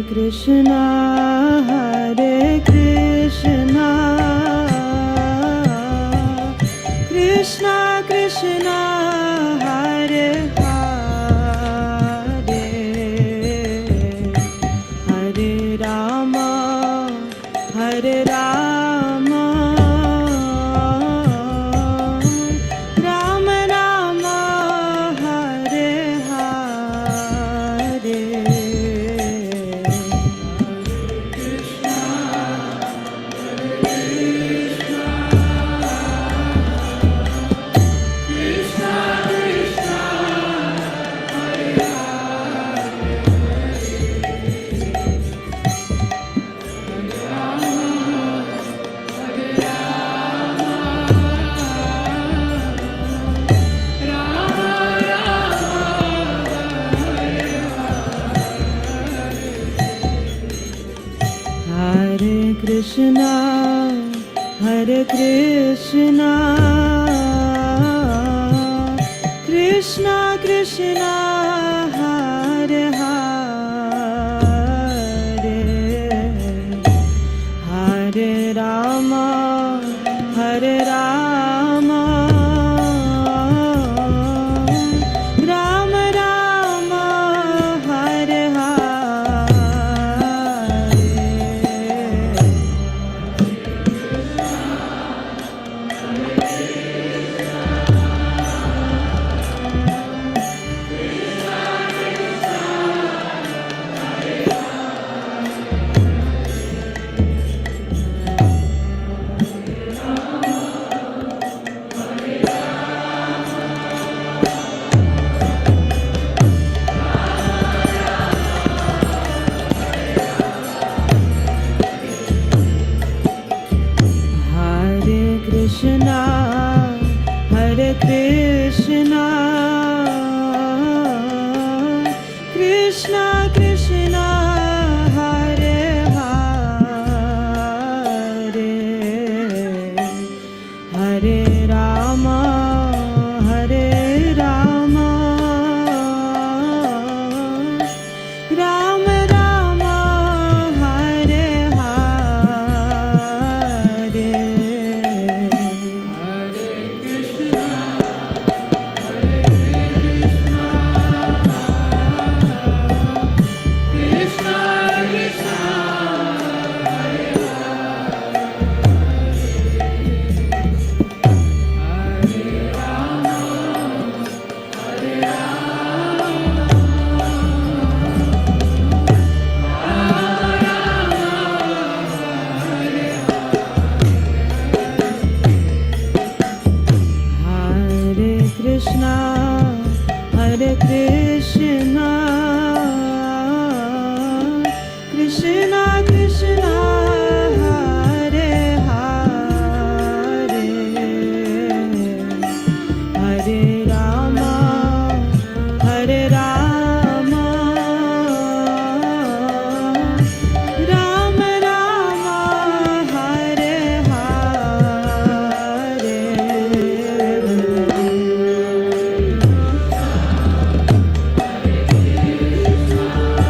Krishna, Hare Krishna, Krishna Krishna, Hare Hare, Hare Rama, Hare Rama, Rama Rama, Hare Hare. Krishna, Hare Krishna, Krishna Krishna, Hare Hare, Hare Rama, Hare Rama, Rama Rama, Hare Krishna, Hare Krishna, Krishna Krishna, Hare Hare, Hare Rama, Hare Rama, Rama Rama, Hare Hare. Krishna, Hare Krishna, Krishna Krishna, Hare Hare, Hare Rama, Hare Rama, Rama Rama, Hare Hare. Krishna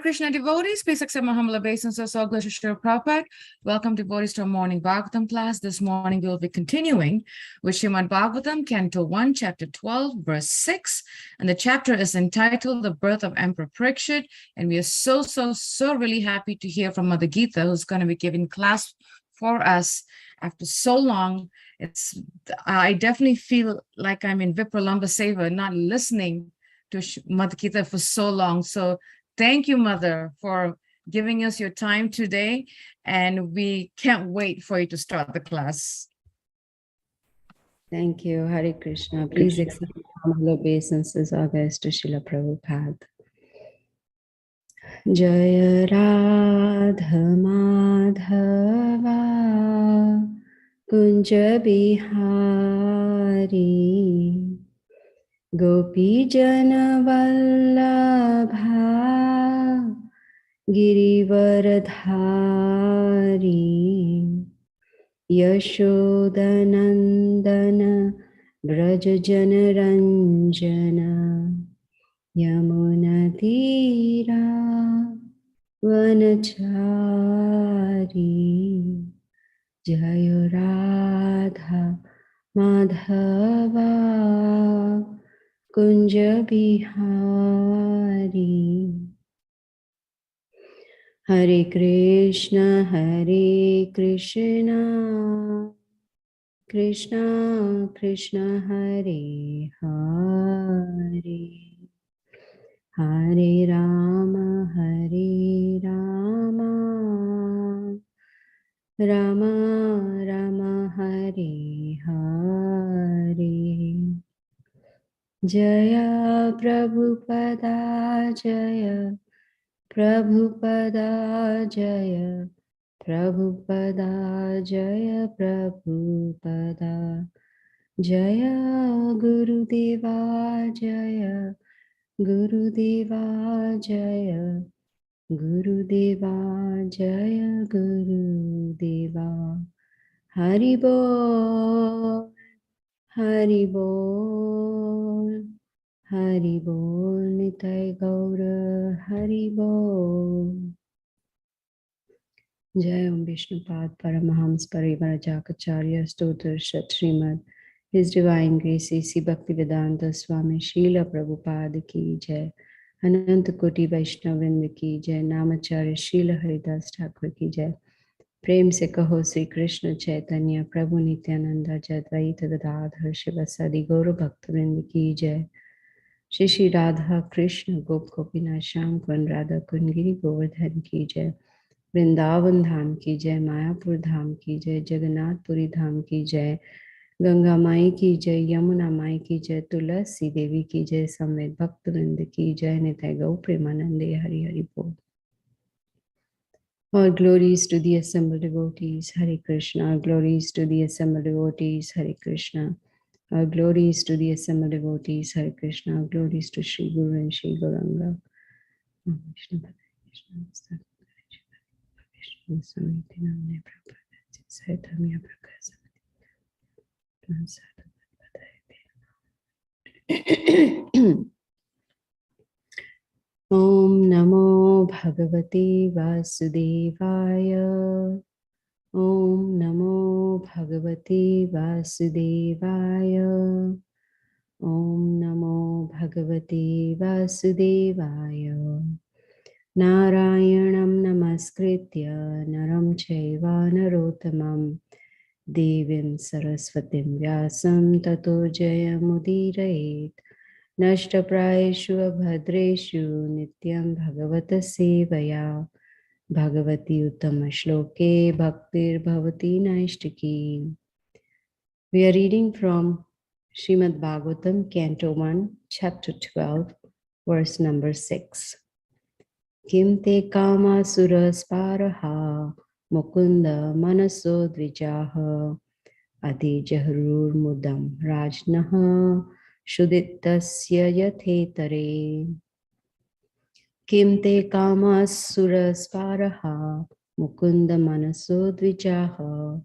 Krishna devotees, please accept my humble obeisances. All glory to Srila Prabhupada. Welcome devotees to our morning Bhagavatam class. This morning we will be continuing with Srimad Bhagavatam, Canto 1, Chapter 12, Verse 6. And the chapter is entitled The Birth of Emperor Parikshit. And we are so really happy to hear from Mother Geeta, who's going to be giving class for us after so long. I definitely feel like I'm in Vipralamba Seva, not listening to Mother Geeta for so long. So thank you, Mother, for giving us your time today, and we can't wait for you to start the class. Thank you, Hare Krishna. Please accept humble obeisances August to Srila Prabhupada. Jaya Radha Madhava Kunja Bihari Gopi Jana Vallabha Girivaradhari Yashodanandana Braja Jana Ranjana Yamuna Tira Vanachari Jaya Radha Madhava Kunja Bihari Hare Krishna Krishna Krishna Hare Hare Hare Rama Rama Rama Hare Hare Jaya Prabhupada Jaya Prabhupada Jaya Prabhupada Jaya Prabhupada Jaya Gurudeva Jaya Gurudeva Jaya Gurudeva Jaya Gurudeva Haribol Haribol Haribol Nitai Gaura Haribol Jai Om Vishnupad Paramahams Parivarajakacarya Stotra Shat Srimad His Divine Grace A.C. Bhaktivedanta Swami Srila Prabhupada Ki Jai Ananta Koti Vaishnavind Ki Jai Namacharya Srila Haridas Thakur Ki Jai Prem Se Kaho Sri Krishna Chaitanya Prabhu Nityananda Jadvaita Gadadhar Shivasadi Gaura Bhaktavind Ki Jai Shri Shri Radha Krishna Gop Gopinath Shyam Kun Radha Kungiri Govardhan Ki Jai Vrindavan Dham Ki Jai Mayapur Dham Ki Jai Jagannath Puri Dham Ki Jai Ganga Mai Ki Jai Yamuna Mai Ki Jai Tulasi Devi Ki Jai Samved Bhaktavind Ki Jai Nitai Gau Premanande Hari Hari Bol. All glories to the assembled devotees, Hare Krishna. All glories to the assembled devotees, Hare Krishna. All glories to the assembled devotees, Hare Krishna. All glories to Sri Guru and Sri Gauranga. Om Namo Bhagavate Vasudevaya. Om Namo Bhagavate Vasudevaya. Om Namo Bhagavate Vasudevaya. Narayanam Namaskritya Naram Chaiva Narottamam Devim Saraswatim Vyasam Tato Jayamudirayet Nashtaprayeshu Abhadreshu Nityam Bhagavata Sevaya Bhagavati Uttama Shloke Bhaktir Bhavati Naishtaki. We are reading from Srimad Bhagavatam, Canto 1, Chapter 12, verse number 6. Kim te kama surasparaha mukunda manaso dvijaha adi jahrur mudam rajnaha shudittasya yathetare. Kim te kama surasparaha mukunda manaso dvijaha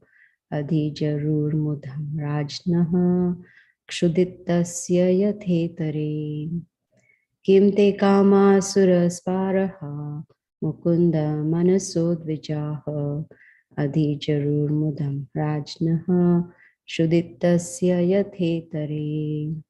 adi jarur mudam rajnaha kshudittasya yathetare. Kim te kama surasparaha Mukunda manaso dvijaha adhijarur mudam rajnaha shuditasya yathetare.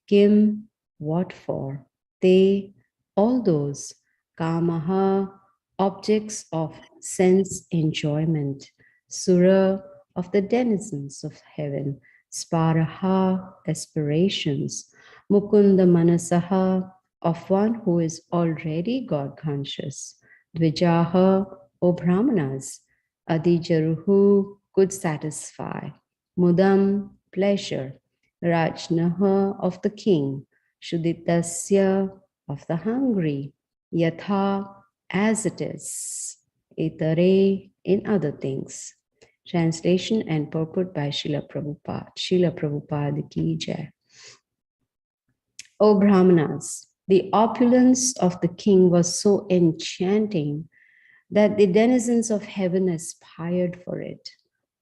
Kim, what for? They, all those, kamaha, objects of sense enjoyment, sura, of the denizens of heaven, sparaha, aspirations, mukunda manasaha, of one who is already God conscious, dvijaha, O Brahmanas, adijaruhu, could satisfy, mudam, pleasure, Rajnaha, of the king, Shuditasya, of the hungry, Yatha, as it is, Itare, in other things. Translation and purport by Srila Prabhupada. Srila Prabhupada ki jai. O Brahmanas, the opulence of the king was so enchanting that the denizens of heaven aspired for it.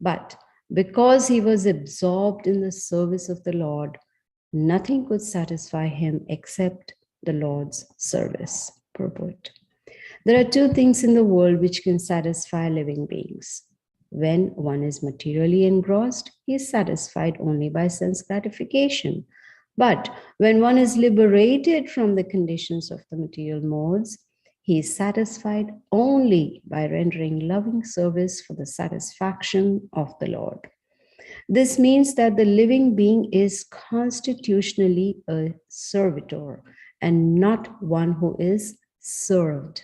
But because he was absorbed in the service of the Lord, nothing could satisfy him except the Lord's service. Purport. There are two things in the world which can satisfy living beings. When one is materially engrossed, he is satisfied only by sense gratification. But when one is liberated from the conditions of the material modes, he is satisfied only by rendering loving service for the satisfaction of the Lord. This means that the living being is constitutionally a servitor and not one who is served.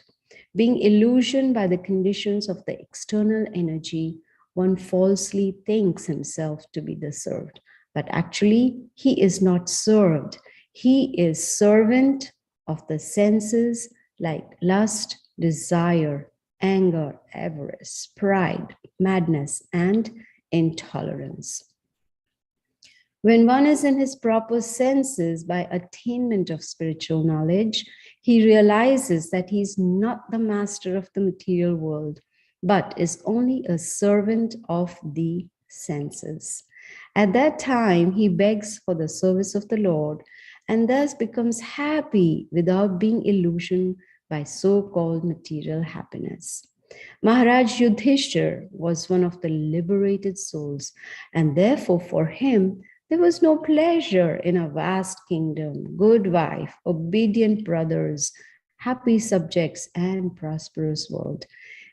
Being illusioned by the conditions of the external energy, one falsely thinks himself to be the served, but actually he is not served. He is servant of the senses like lust, desire, anger, avarice, pride, madness, and intolerance. When one is in his proper senses by attainment of spiritual knowledge, he realizes that he is not the master of the material world, but is only a servant of the senses. At that time, he begs for the service of the Lord and thus becomes happy without being illusioned by so-called material happiness. Maharaj Yudhisthira was one of the liberated souls, and therefore for him, there was no pleasure in a vast kingdom, good wife, obedient brothers, happy subjects, and prosperous world.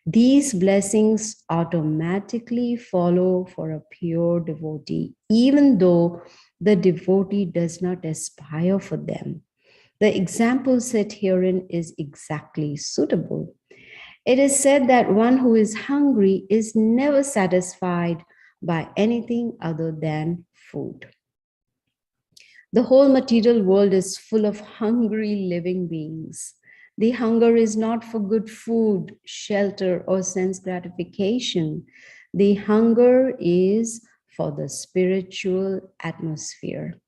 These blessings automatically follow for a pure devotee, even though the devotee does not aspire for them. The example set herein is exactly suitable. It is said that one who is hungry is never satisfied by anything other than food. The whole material world is full of hungry living beings. The hunger is not for good food, shelter, or sense gratification. The hunger is for the spiritual atmosphere.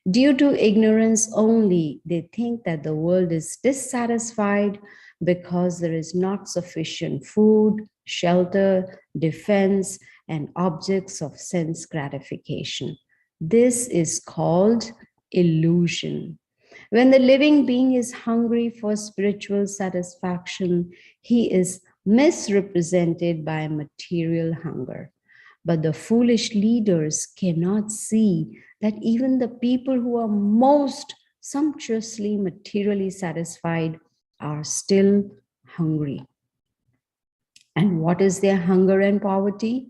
Due to ignorance only, they think that the world is dissatisfied because there is not sufficient food, shelter, defense, and objects of sense gratification. This is called illusion. When the living being is hungry for spiritual satisfaction, he is misrepresented by material hunger. But the foolish leaders cannot see that even the people who are most sumptuously materially satisfied are still hungry. And what is their hunger and poverty?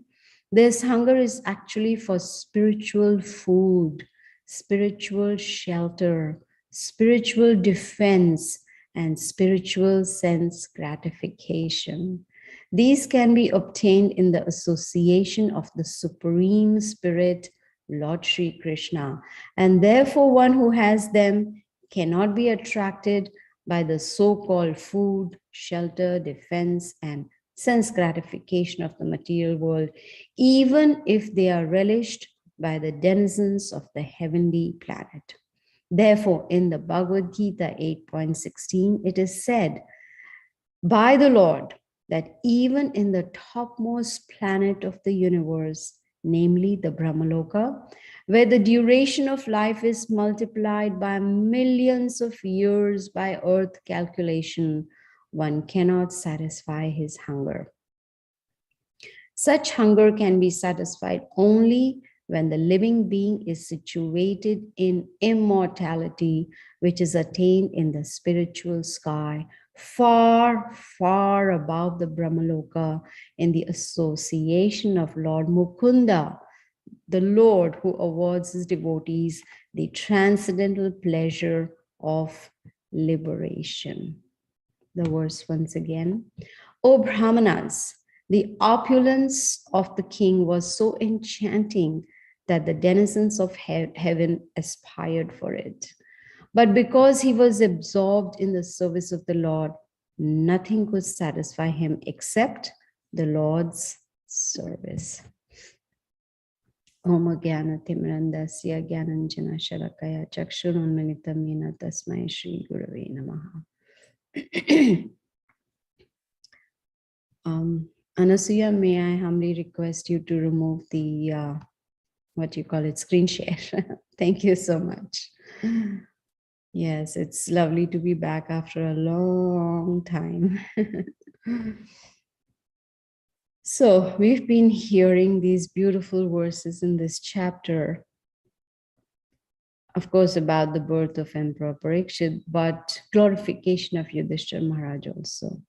This hunger is actually for spiritual food, spiritual shelter, spiritual defense, and spiritual sense gratification. These can be obtained in the association of the Supreme Spirit, Lord Sri Krishna, and therefore one who has them cannot be attracted by the so-called food, shelter, defense, and sense gratification of the material world, even if they are relished by the denizens of the heavenly planet. Therefore, in the Bhagavad Gita 8.16, it is said by the Lord that even in the topmost planet of the universe, namely the Brahmaloka, where the duration of life is multiplied by millions of years by earth calculation, one cannot satisfy his hunger. Such hunger can be satisfied only when the living being is situated in immortality, which is attained in the spiritual sky, far, far above the Brahmaloka, in the association of Lord Mukunda, the Lord who awards his devotees the transcendental pleasure of liberation. The verse once again. O Brahmanas, the opulence of the king was so enchanting that the denizens of heaven aspired for it. But because he was absorbed in the service of the Lord, nothing could satisfy him except the Lord's service. Om Gyana Timrandasya Gyananjana Shalakaya Chakshurunmilitam Yena Tasmai Shri Gurave Namaha. Anasuya, may I humbly request you to remove the, what you call it, screen share. Thank you so much. Yes, it's lovely to be back after a long time. So we've been hearing these beautiful verses in this chapter, of course, about the birth of Emperor Parikshit, but glorification of Yudhisthira Maharaj also.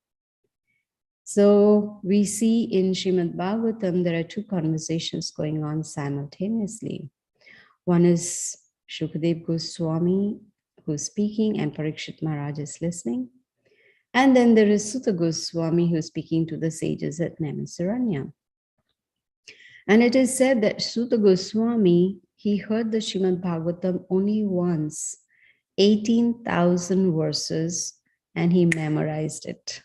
So we see in Srimad Bhagavatam, there are two conversations going on simultaneously. One is Shukadev Goswami who's speaking and Parikshit Maharaj is listening. And then there is Sutta Goswami who's speaking to the sages at Naimisaranya. And it is said that Sutta Goswami, he heard the Srimad Bhagavatam only once, 18,000 verses, and he memorized it.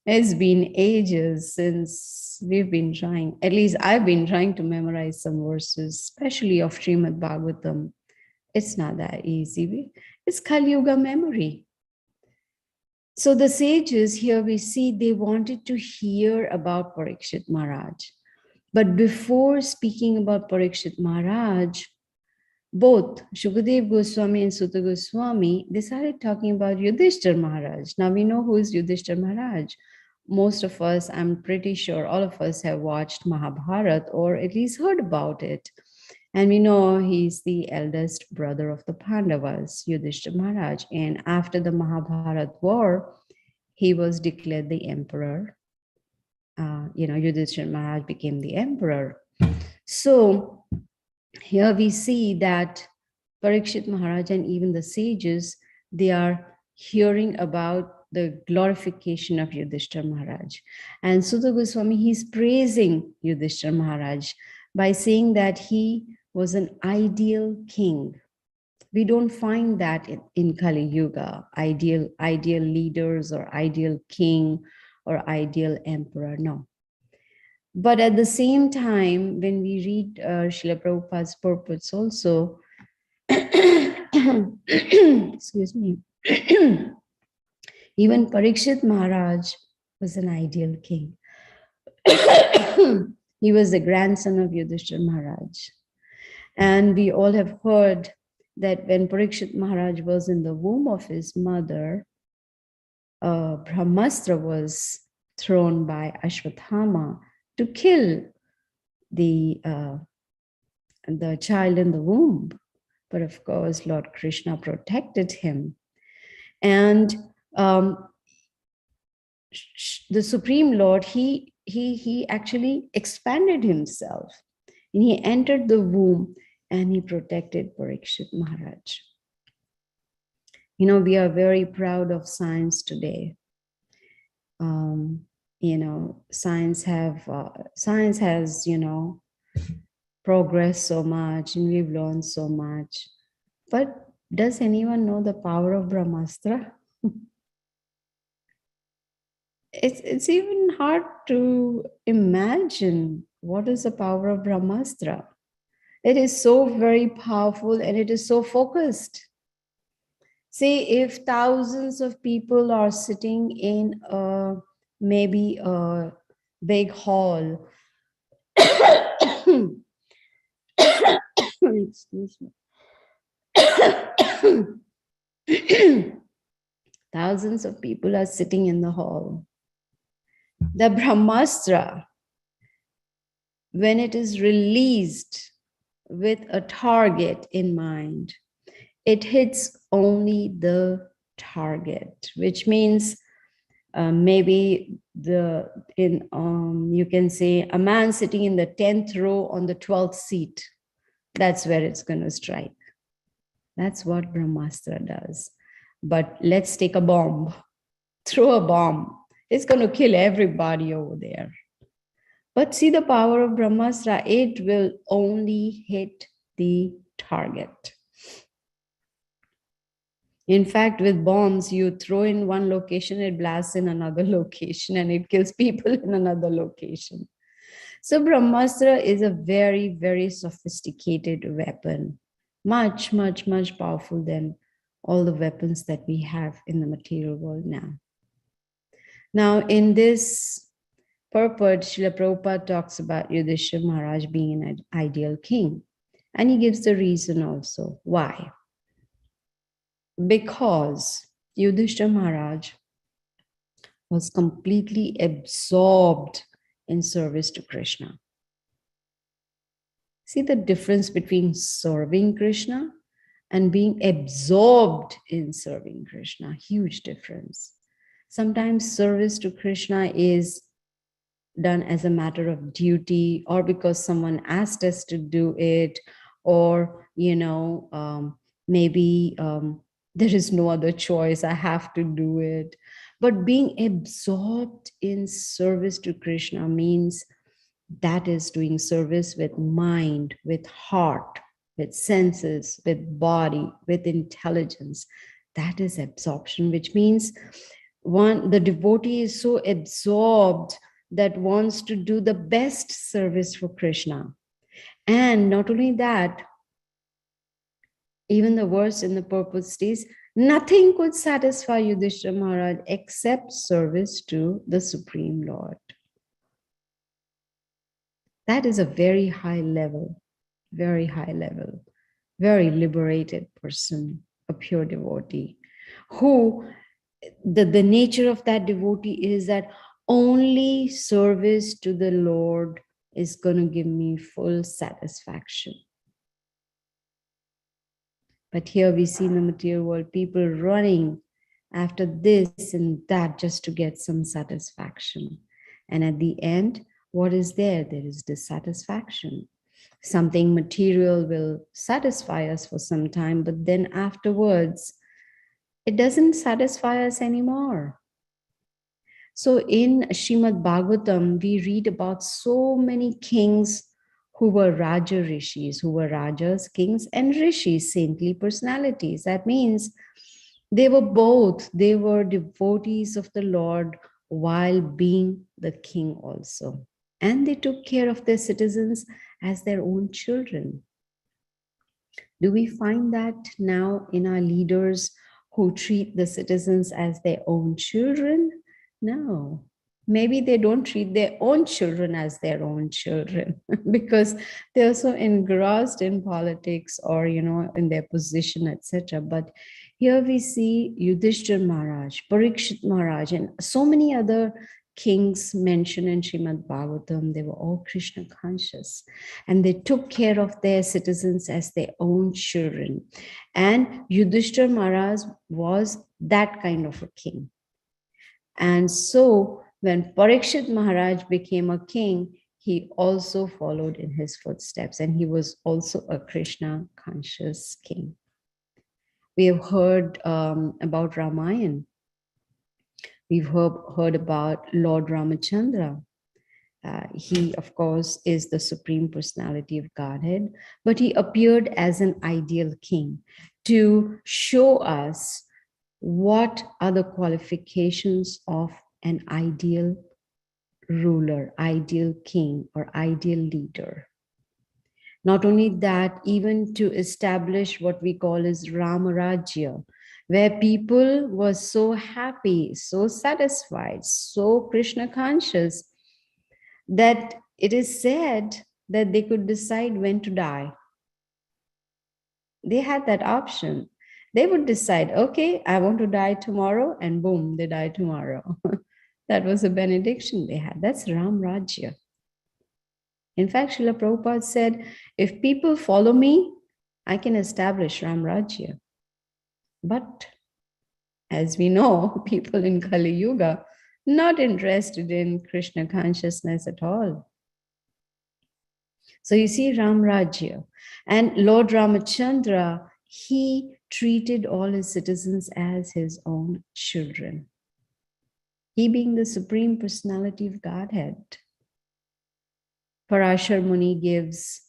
It's been ages since we've been trying, at least I've been trying to memorize some verses, especially of Srimad Bhagavatam. It's not that easy. It's Kali Yuga memory. So the sages here we see they wanted to hear about Parikshit Maharaj. But before speaking about Parikshit Maharaj, both Shukadev Goswami and Sutta Goswami, they started talking about Yudhisthira Maharaj. Now we know who is Yudhisthira Maharaj. Most of us, I'm pretty sure all of us have watched Mahabharata or at least heard about it. And we know he's the eldest brother of the Pandavas, Yudhisthira Maharaj. And after the Mahabharata war, he was declared the emperor. Yudhisthira Maharaj became the emperor. So here we see that Parikshit Maharaj and even the sages, they are hearing about the glorification of Yudhisthira Maharaj. And Sutta Goswami, he's praising Yudhisthira Maharaj by saying that he was an ideal king. We don't find that in Kali Yuga, ideal leaders or ideal king or ideal emperor, no. But at the same time, when we read Srila Prabhupada's purports also, excuse me, even Parikshit Maharaj was an ideal king. He was the grandson of Yudhisthira Maharaj. And we all have heard that when Parikshit Maharaj was in the womb of his mother, Brahmastra was thrown by Ashwatthama to kill the child in the womb. But of course, Lord Krishna protected him. And the Supreme Lord, he actually expanded himself. And he entered the womb and he protected Parikshit Maharaj. You know, we are very proud of science today. Science has, progressed so much and we've learned so much. But does anyone know the power of Brahmastra? It's even hard to imagine what is the power of Brahmastra. It is so very powerful and it is so focused. Say if thousands of people are sitting in maybe a big hall, excuse me. Thousands of people are sitting in the hall. The Brahmastra, when it is released with a target in mind, it hits only the target, which means maybe you can say a man sitting in the 10th row on the 12th seat. That's where it's going to strike. That's what Brahmastra does. But let's take a bomb, throw a bomb. It's going to kill everybody over there. But see the power of Brahmastra, it will only hit the target. In fact, with bombs, you throw in one location, it blasts in another location, and it kills people in another location. So Brahmastra is a very, very sophisticated weapon, much, much, much powerful than all the weapons that we have in the material world now. Now, in this purport, Srila Prabhupada talks about Yudhisthira Maharaj being an ideal king. And he gives the reason also. Why? Because Yudhisthira Maharaj was completely absorbed in service to Krishna. See the difference between serving Krishna and being absorbed in serving Krishna. Huge difference. Sometimes service to Krishna is done as a matter of duty, or because someone asked us to do it, or maybe there is no other choice, I have to do it. But being absorbed in service to Krishna means that is doing service with mind, with heart, with senses, with body, with intelligence. That is absorption, which means the devotee is so absorbed that wants to do the best service for Krishna. And not only that, even the verse in the purport states, nothing could satisfy Yudhisthira Maharaj except service to the Supreme Lord. That is a very high level, very liberated person, a pure devotee, who the nature of that devotee is that only service to the Lord is going to give me full satisfaction. But here we see in the material world people running after this and that just to get some satisfaction. And at the end, what is there? There is dissatisfaction. Something material will satisfy us for some time, but then afterwards, it doesn't satisfy us anymore. So in Srimad Bhagavatam, we read about so many kings who were Raja Rishis, who were Rajas, kings, and Rishis, saintly personalities. That means they were both. They were devotees of the Lord while being the king also. And they took care of their citizens as their own children. Do we find that now in our leaders who treat the citizens as their own children? No. Maybe they don't treat their own children as their own children because they're so engrossed in politics or, in their position, etc. But here we see Yudhisthira Maharaj, Parikshit Maharaj, and so many other kings mentioned in Srimad Bhagavatam. They were all Krishna conscious and they took care of their citizens as their own children. And Yudhisthira Maharaj was that kind of a king. And so when Parikshit Maharaj became a king, he also followed in his footsteps, and he was also a Krishna conscious king. We have heard about Ramayana. We've heard about Lord Ramachandra. He, of course, is the Supreme Personality of Godhead, but he appeared as an ideal king to show us what are the qualifications of an ideal ruler, ideal king, or ideal leader. Not only that, even to establish what we call as Ramarajya, where people were so happy, so satisfied, so Krishna conscious, that it is said that they could decide when to die. They had that option. They would decide, okay, I want to die tomorrow, and boom, they die tomorrow. That was a benediction they had. That's Ram Rajya. In fact, Srila Prabhupada said, if people follow me, I can establish Ram Rajya. But as we know, people in Kali Yuga not interested in Krishna consciousness at all. So you see Ram Rajya. And Lord Ramachandra, he treated all his citizens as his own children. He being the Supreme Personality of Godhead. Parashar Muni gives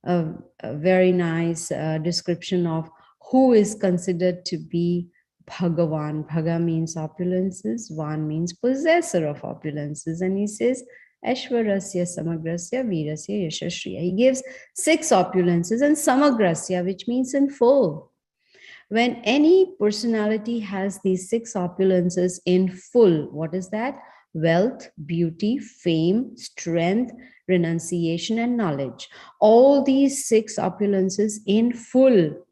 a very nice description of who is considered to be Bhagavan. Bhaga means opulences, Van means possessor of opulences. And he says, Ashwarasya, Samagrasya, Virasya, Yashashriya. He gives 6 opulences, and Samagrasya, which means in full. When any personality has these 6 opulences in full, what is that? Wealth, beauty, fame, strength, renunciation, and knowledge. All these 6 opulences in full,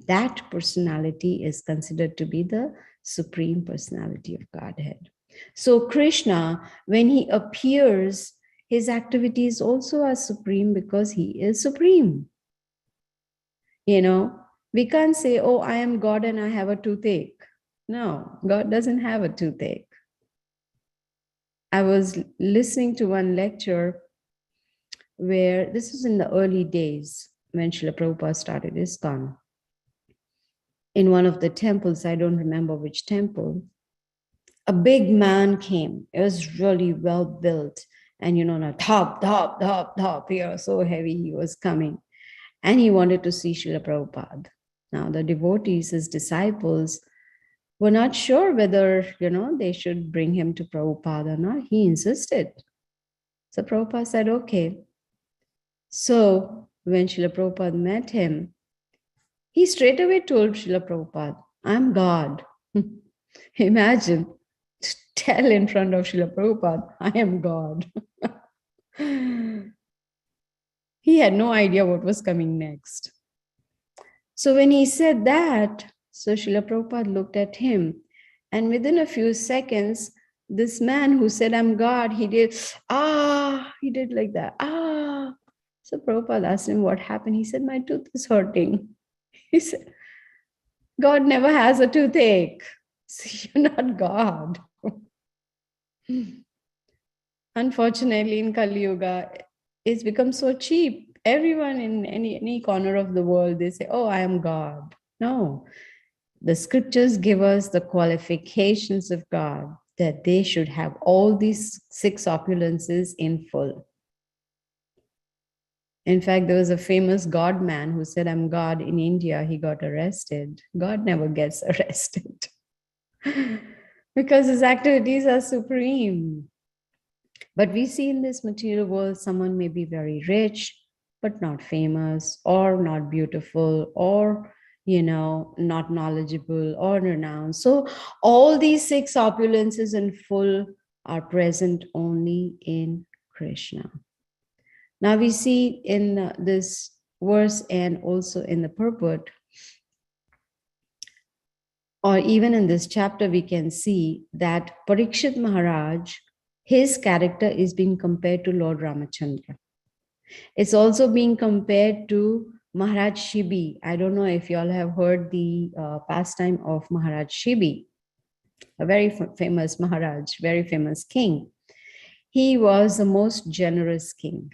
that personality is considered to be the Supreme Personality of Godhead. So Krishna, when he appears, his activities also are supreme because he is supreme. You know, we can't say, oh, I am God and I have a toothache. No, God doesn't have a toothache. I was listening to one lecture where, this was in the early days when Srila Prabhupada started ISKCON. In one of the temples, I don't remember which temple, a big man came. It was really well built. And you know, top, here, so heavy he was coming. And he wanted to see Srila Prabhupada. Now the devotees, his disciples, were not sure whether, you know, they should bring him to Prabhupada or not. He insisted. So Prabhupada said, okay. So when Srila Prabhupada met him, he straight away told Srila Prabhupada, I'm God. Imagine, tell in front of Srila Prabhupada, I am God. He had no idea what was coming next. So when he said that, so Srila Prabhupada looked at him, and within a few seconds, this man who said, I'm God, he did like that. So Prabhupada asked him what happened. He said, my tooth is hurting. He said, God never has a toothache. So you're not God. Unfortunately, in Kali Yuga, it's become so cheap. Everyone in any corner of the world, they say, oh, I am God. No. The scriptures give us the qualifications of God, that they should have all these 6 opulences in full. In fact, there was a famous God man who said, I'm God in India. He got arrested. God never gets arrested because his activities are supreme. But we see in this material world, someone may be very rich, but not famous, or not beautiful, or, you know, not knowledgeable or renowned. So all these 6 opulences in full are present only in Krishna. Now we see in this verse and also in the purport, or even in this chapter, we can see that Parikshit Maharaj, his character is being compared to Lord Ramachandra. It's also being compared to Maharaj Shibi. I don't know if you all have heard the pastime of Maharaj Shibi, a very famous Maharaj, very famous king. He was the most generous king.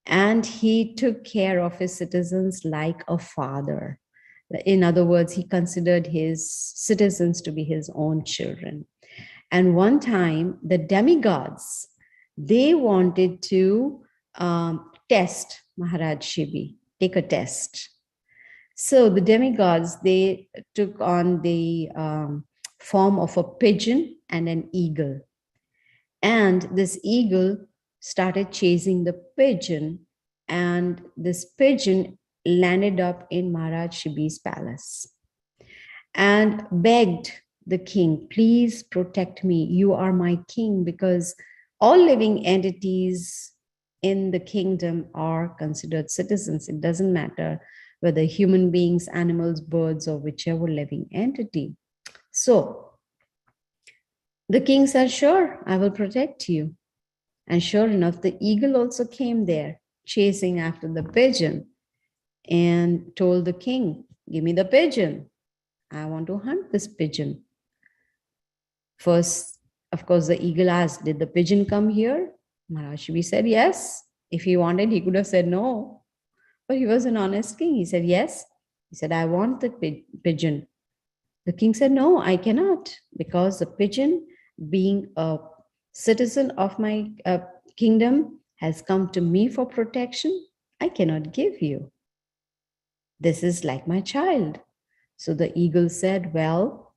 And he took care of his citizens like a father. In other words, he considered his citizens to be his own children. And one time, the demigods, they wanted to test Maharaj Shibi, take a test. So the demigods, they took on the form of a pigeon and an eagle. And this eagle started chasing the pigeon, and this pigeon landed up in Maharaj Shibi's palace and begged the king, please protect me. You are my king, because all living entities in the kingdom are considered citizens. It doesn't matter whether human beings, animals, birds, or whichever living entity. So the king said, sure, I will protect you. And sure enough, the eagle also came there, chasing after the pigeon, and told the king, give me the pigeon. I want to hunt this pigeon. First, of course, the eagle asked, did the pigeon come here? Maharaj Shibi said, yes. If he wanted, he could have said no. But he was an honest king. He said, yes. He said, I want the pigeon. The king said, no, I cannot, because the pigeon, being a citizen of my kingdom, has come to me for protection. I cannot give you. This is like my child. So the eagle said, well,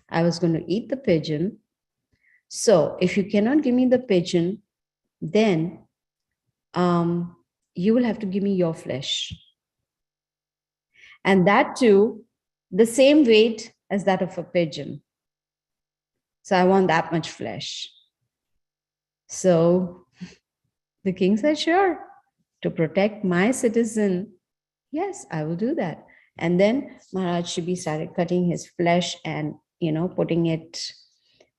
I was going to eat the pigeon. So if you cannot give me the pigeon, then you will have to give me your flesh. And that too, the same weight as that of a pigeon. So I want that much flesh. So the king said, sure, to protect my citizen, yes, I will do that. And then Maharaj Shibi started cutting his flesh and, putting it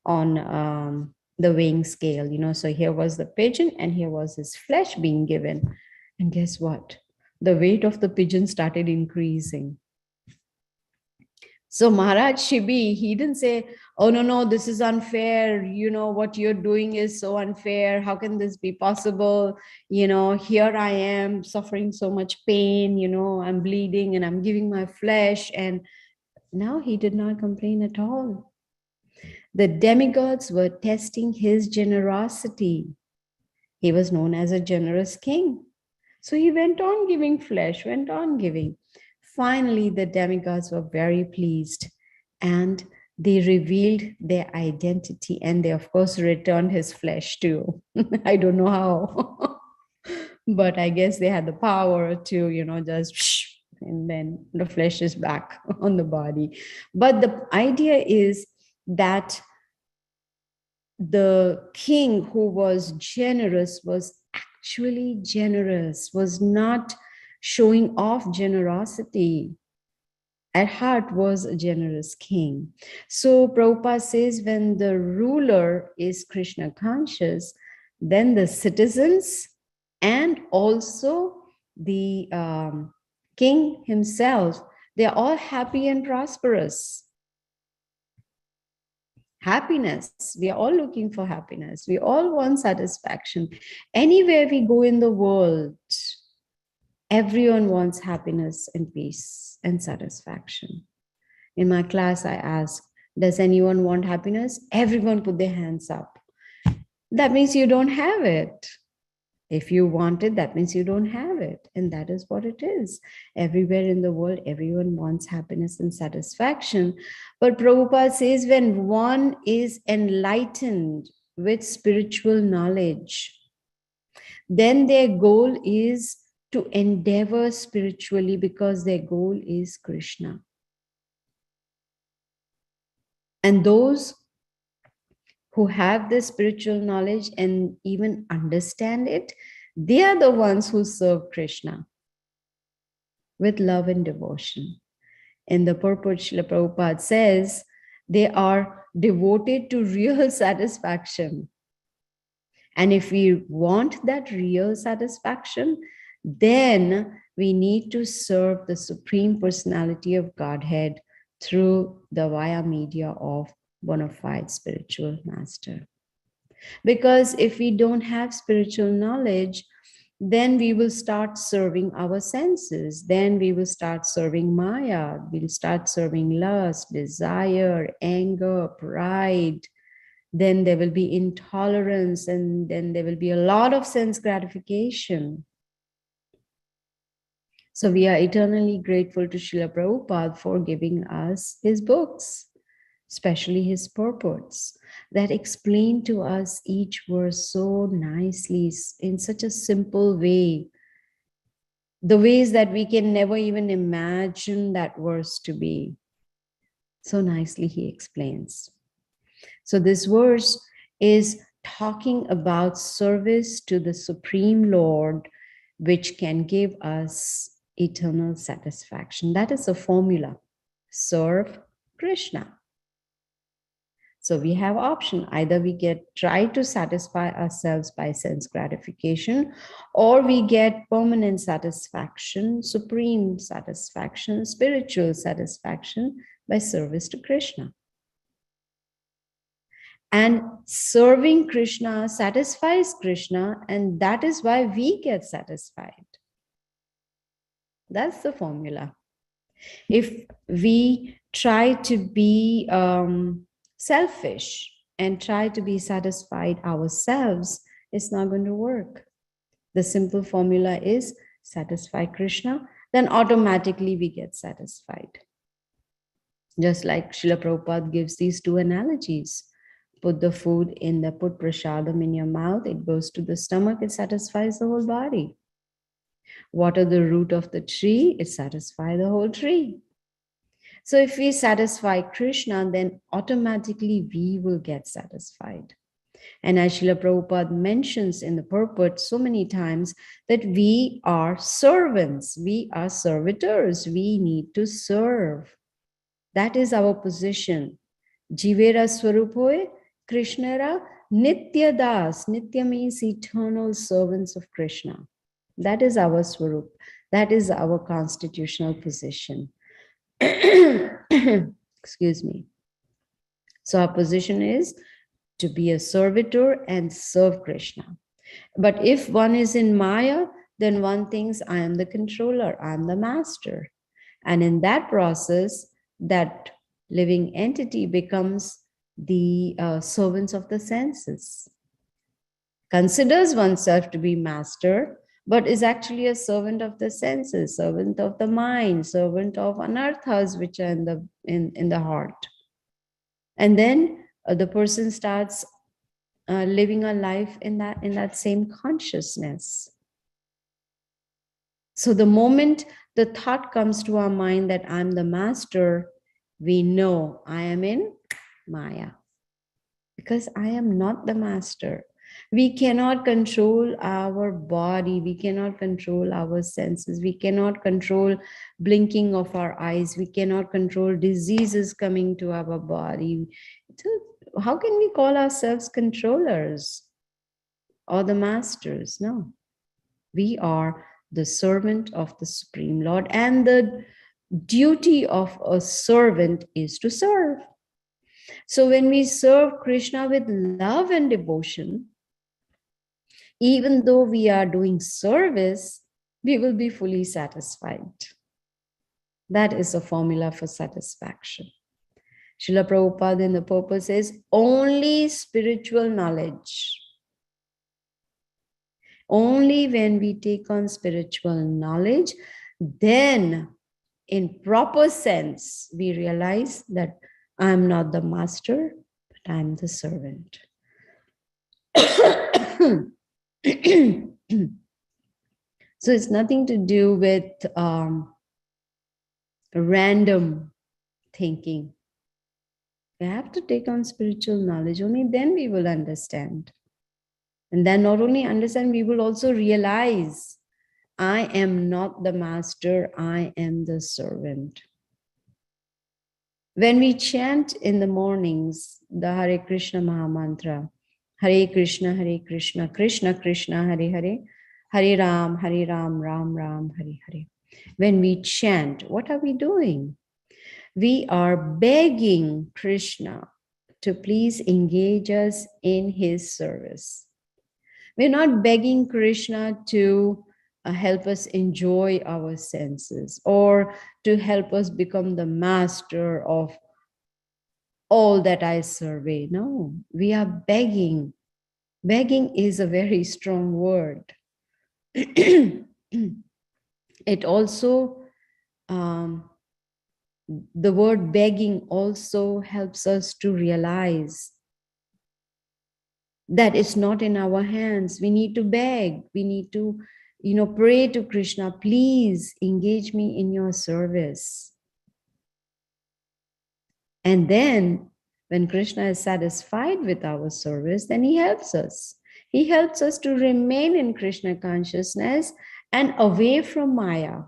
on the weighing scale, so here was the pigeon and here was his flesh being given. And guess what? The weight of the pigeon started increasing. So Maharaj Shibi, he didn't say, oh, no, this is unfair. What you're doing is so unfair. How can this be possible? Here I am suffering so much pain, I'm bleeding and I'm giving my flesh. And now he did not complain at all. The demigods were testing his generosity. He was known as a generous king. So he went on giving flesh, went on giving. Finally, the demigods were very pleased and they revealed their identity, and they, of course, returned his flesh too. I don't know how, but I guess they had the power to, just, and then the flesh is back on the body. But the idea is that the king who was generous was actually generous, was not showing off generosity. At heart was a generous king. So Prabhupada says when the ruler is Krishna conscious, then the citizens and also the king himself, they're all happy and prosperous. Happiness, we are all looking for happiness. We all want satisfaction. Anywhere we go in the world, everyone wants happiness and peace and satisfaction. In my class, I asked, does anyone want happiness? Everyone put their hands up. That means you don't have it. If you want it, that means you don't have it. And that is what it is. Everywhere in the world, everyone wants happiness and satisfaction. But Prabhupada says when one is enlightened with spiritual knowledge, then their goal is to endeavor spiritually because their goal is Krishna. And those who have this spiritual knowledge and even understand it, they are the ones who serve Krishna with love and devotion. In the purport, Srila Prabhupada says, they are devoted to real satisfaction. And if we want that real satisfaction, then we need to serve the Supreme Personality of Godhead through the via media of bona fide spiritual master. Because if we don't have spiritual knowledge, then we will start serving our senses. Then we will start serving Maya. We'll start serving lust, desire, anger, pride. Then there will be intolerance, and then there will be a lot of sense gratification. So we are eternally grateful to Srila Prabhupada for giving us his books, especially his purports, that explain to us each verse so nicely in such a simple way, the ways that we can never even imagine that verse to be. So nicely he explains. So this verse is talking about service to the Supreme Lord, which can give us eternal satisfaction. That is the formula. Serve Krishna. So we have option. Either we try to satisfy ourselves by sense gratification, or we get permanent satisfaction, supreme satisfaction, spiritual satisfaction by service to Krishna. And serving Krishna satisfies Krishna, and that is why we get satisfied. That's the formula. If we try to be selfish and try to be satisfied ourselves, it's not going to work. The simple formula is satisfy Krishna, then automatically we get satisfied. Just like Srila Prabhupada gives these two analogies. Put the food put prasadam in your mouth, it goes to the stomach, it satisfies the whole body. Water the root of the tree, it satisfies the whole tree. So if we satisfy Krishna, then automatically we will get satisfied. And as Srila Prabhupada mentions in the purport so many times, that we are servants, we are servitors, we need to serve. That is our position. Jivera Swarupoe, Krishnara, Nitya Das. Nitya means eternal servants of Krishna. That is our Swarup. That is our constitutional position. Excuse me. So our position is to be a servitor and serve Krishna. But if one is in Maya, then one thinks I am the controller, I am the master. And in that process, that living entity becomes the servants of the senses. Considers oneself to be master, but is actually a servant of the senses, servant of the mind, servant of anarthas which are in the heart. And then the person starts living a life in that same consciousness. So the moment the thought comes to our mind that I'm the master, we know I am in Maya, because I am not the master. We cannot control our body. We cannot control our senses. We cannot control blinking of our eyes. We cannot control diseases coming to our body. So how can we call ourselves controllers or the masters? No. We are the servant of the Supreme Lord, and the duty of a servant is to serve. So when we serve Krishna with love and devotion, even though we are doing service, we will be fully satisfied. That is a formula for satisfaction. Srila Prabhupada in the purpose says, only spiritual knowledge. Only when we take on spiritual knowledge, then in proper sense, we realize that I'm not the master, but I'm the servant. So it's nothing to do with random thinking. We have to take on spiritual knowledge. Only then we will understand. And then not only understand, we will also realize I am not the master, I am the servant. When we chant in the mornings, the Hare Krishna Mahamantra, Hare Krishna, Krishna Krishna, Hare Hare, Hare Ram, Ram Ram, Hare Hare. When we chant, what are we doing? We are begging Krishna to please engage us in his service. We're not begging Krishna to help us enjoy our senses or to help us become the master of all that I survey. No, we are begging. Begging is a very strong word. It also, the word begging also helps us to realize that it's not in our hands. We need to beg. We need to, pray to Krishna, please engage me in your service. And then when Krishna is satisfied with our service, then he helps us. He helps us to remain in Krishna consciousness and away from Maya.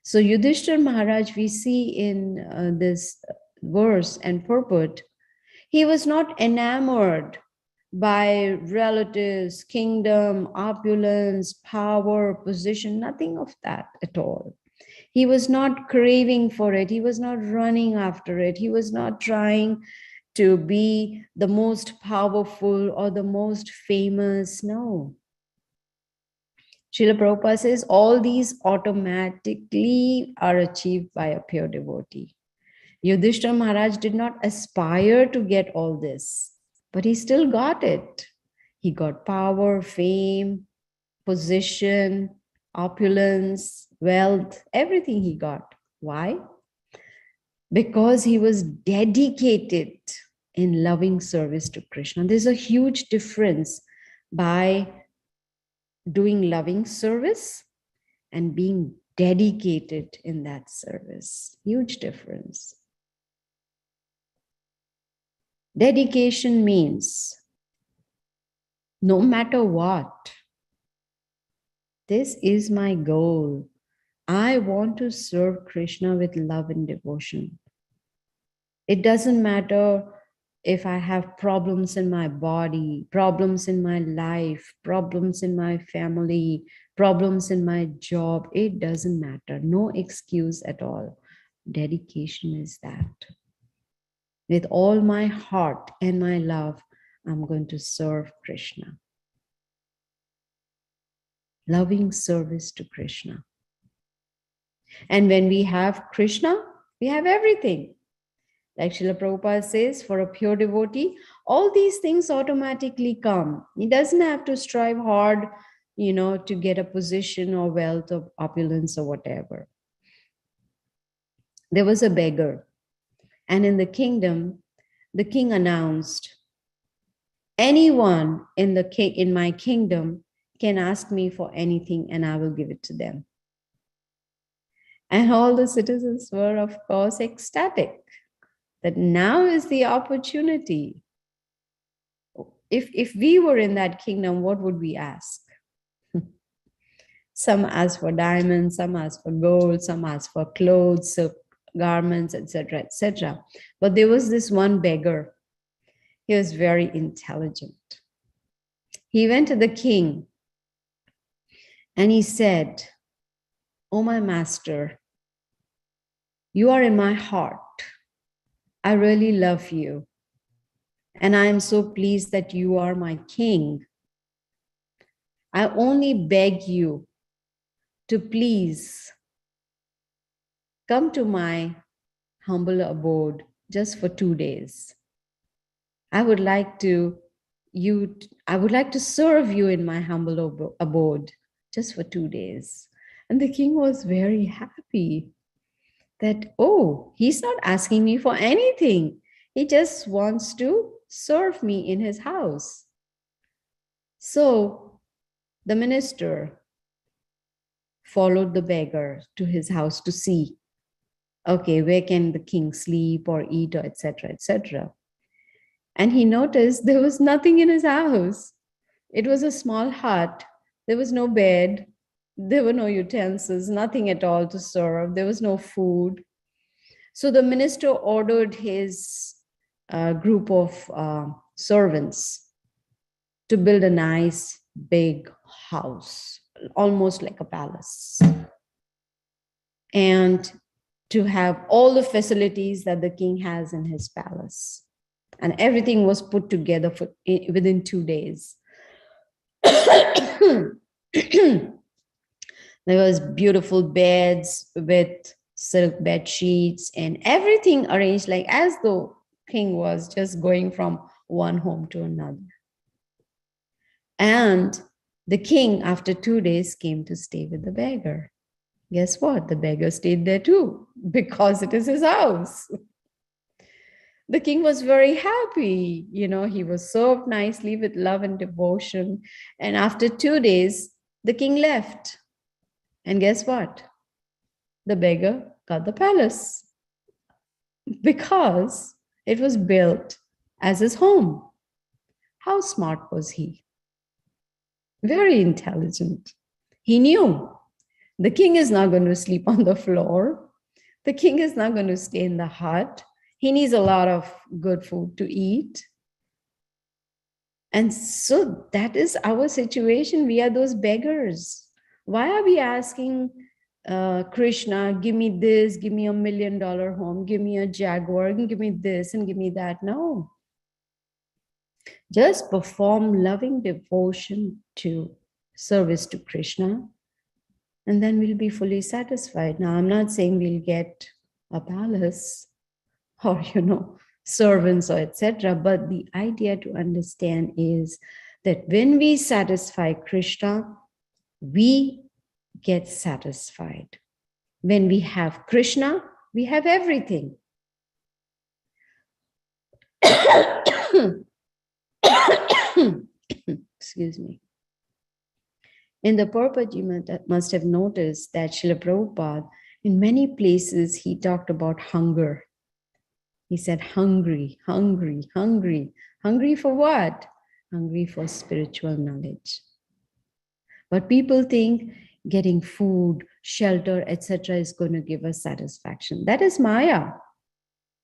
So Yudhisthira Maharaj, we see in this verse and purport, he was not enamored by relatives, kingdom, opulence, power, position, nothing of that at all. He was not craving for it. He was not running after it. He was not trying to be the most powerful or the most famous. No. Srila Prabhupada says all these automatically are achieved by a pure devotee. Yudhishthira Maharaj did not aspire to get all this, but he still got it. He got power, fame, position, opulence, wealth, everything he got. Why? Because he was dedicated in loving service to Krishna. There's a huge difference by doing loving service and being dedicated in that service. Huge difference. Dedication means no matter what, this is my goal. I want to serve Krishna with love and devotion. It doesn't matter if I have problems in my body, problems in my life, problems in my family, problems in my job. It doesn't matter. No excuse at all. Dedication is that. With all my heart and my love, I'm going to serve Krishna. Loving service to Krishna. And when we have Krishna, we have everything. Like Srila Prabhupada says, for a pure devotee, all these things automatically come. He doesn't have to strive hard, to get a position or wealth or opulence or whatever. There was a beggar. And in the kingdom, the king announced, anyone in my kingdom can ask me for anything and I will give it to them. And all the citizens were, of course, ecstatic that now is the opportunity. If we were in that kingdom, what would we ask? Some ask for diamonds, some ask for gold, some ask for clothes, silk garments, etc., etc. But there was this one beggar. He was very intelligent. He went to the king and he said, "Oh, my master, you are in my heart. I really love you. And I am so pleased that you are my king. I only beg you to please come to my humble abode just for 2 days. I would like to serve you in my humble abode just for 2 days." And the king was very happy that, oh, he's not asking me for anything. He just wants to serve me in his house. So the minister followed the beggar to his house to see, okay, where can the king sleep or eat, or etc., etc. And he noticed there was nothing in his house. It was a small hut. There was no bed. There were no utensils, nothing at all to serve. There was no food. So the minister ordered his group of servants to build a nice big house, almost like a palace, and to have all the facilities that the king has in his palace. And everything was put together within 2 days. There was beautiful beds with silk bed sheets and everything arranged like as though king was just going from one home to another. And the king, after 2 days, came to stay with the beggar. Guess what? The beggar stayed there too, because it is his house. The king was very happy. He was served nicely with love and devotion. And after 2 days, the king left. And guess what? The beggar got the palace because it was built as his home. How smart was he? Very intelligent. He knew The king is not going to sleep on the floor. The king is not going to stay in the hut. He needs a lot of good food to eat. And so that is our situation. We are those beggars. Why are we asking Krishna, give me this, give me $1 million home, give me a Jaguar, and give me this and give me that? No. Just perform loving devotion to service to Krishna, and then we'll be fully satisfied. Now, I'm not saying we'll get a palace or, servants or etc. But the idea to understand is that when we satisfy Krishna, we get satisfied. When we have Krishna, we have everything. Excuse me. In the purport, you must have noticed that Srila Prabhupada, in many places, he talked about hunger. He said, hungry, hungry, hungry. Hungry for what? Hungry for spiritual knowledge. But people think getting food, shelter, etc. is going to give us satisfaction. That is Maya.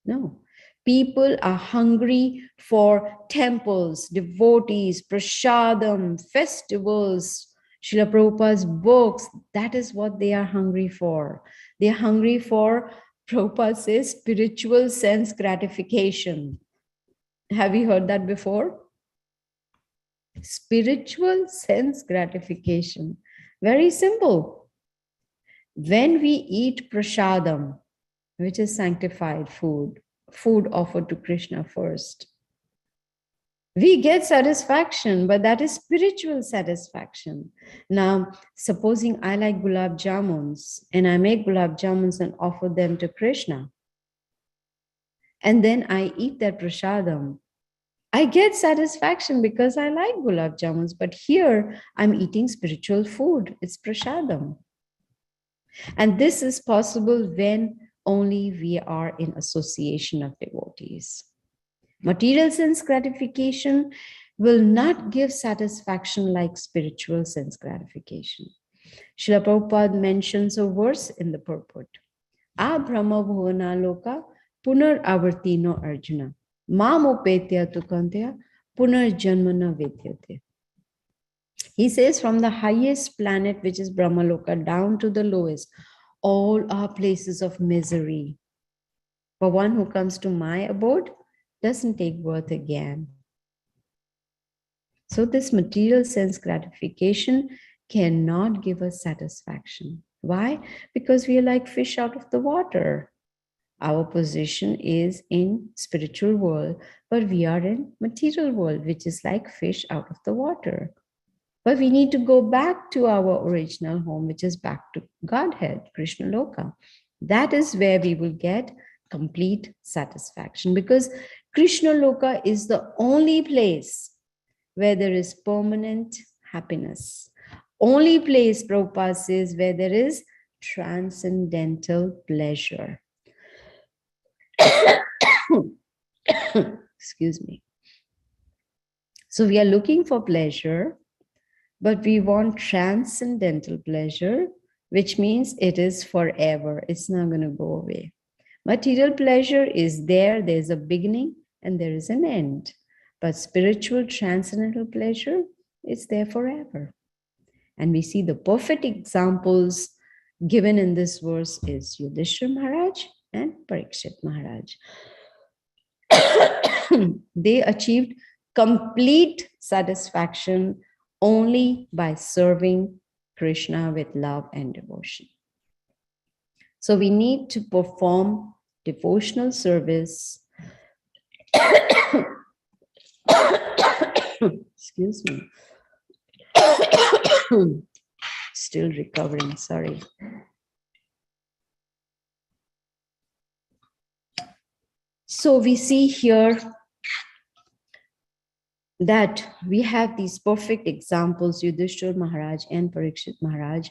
No. People are hungry for temples, devotees, prasadam, festivals, Srila Prabhupada's books. That is what they are hungry for. They are hungry for, Prabhupada says, spiritual sense gratification. Have you heard that before? Spiritual sense gratification. Very simple. When we eat prasadam, which is sanctified food offered to Krishna first, we get satisfaction, but that is spiritual satisfaction. Now, supposing I like gulab jamuns and I make gulab jamuns and offer them to Krishna, and then I eat that prasadam, I get satisfaction because I like gulab jamuns, but here I'm eating spiritual food. It's prasadam. And this is possible when only we are in association of devotees. Material sense gratification will not give satisfaction like spiritual sense gratification. Srila Prabhupada mentions a verse in the purport. A Brahma Bhuvana Loka Punar Avartino Arjuna. Mamopetya Tukantya Punar Janmana Vedyate. He says from the highest planet, which is Brahmaloka, down to the lowest, all are places of misery. For one who comes to my abode, doesn't take birth again. So this material sense gratification cannot give us satisfaction. Why? Because we are like fish out of the water. Our position is in spiritual world, but we are in material world, which is like fish out of the water. But we need to go back to our original home, which is back to Godhead, Krishna Loka. That is where we will get complete satisfaction, because Krishna Loka is the only place where there is permanent happiness. Only place, Prabhupada says, where there is transcendental pleasure. Excuse me. So we are looking for pleasure, but we want transcendental pleasure, which means it is forever. It's not going to go away. Material pleasure is there. There's a beginning and there is an end. But spiritual transcendental pleasure is there forever. And we see the perfect examples given in this verse is Yudhisthira Maharaj and Parikshit Maharaj. They achieved complete satisfaction only by serving Krishna with love and devotion. So we need to perform devotional service. Excuse me. Still recovering, sorry. So we see here that we have these perfect examples, Yudhisthira Maharaj and Parikshit Maharaj,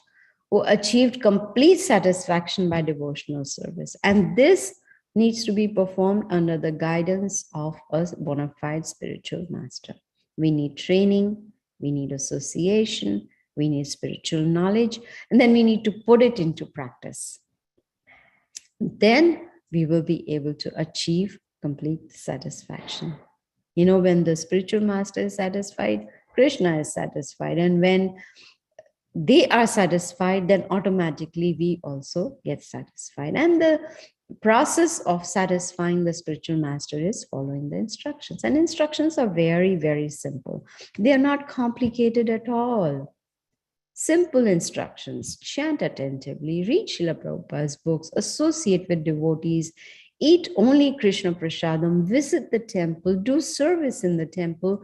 who achieved complete satisfaction by devotional service. And this needs to be performed under the guidance of a bona fide spiritual master. We need training, we need association, we need spiritual knowledge, and then we need to put it into practice. Then we will be able to achieve complete satisfaction. You know, when the spiritual master is satisfied, Krishna is satisfied. And when they are satisfied, then automatically we also get satisfied. And the process of satisfying the spiritual master is following the instructions. And instructions are very, very simple. They are not complicated at all. Simple instructions: chant attentively, read Srila Prabhupada's books, associate with devotees, eat only Krishna Prasadam, visit the temple, do service in the temple,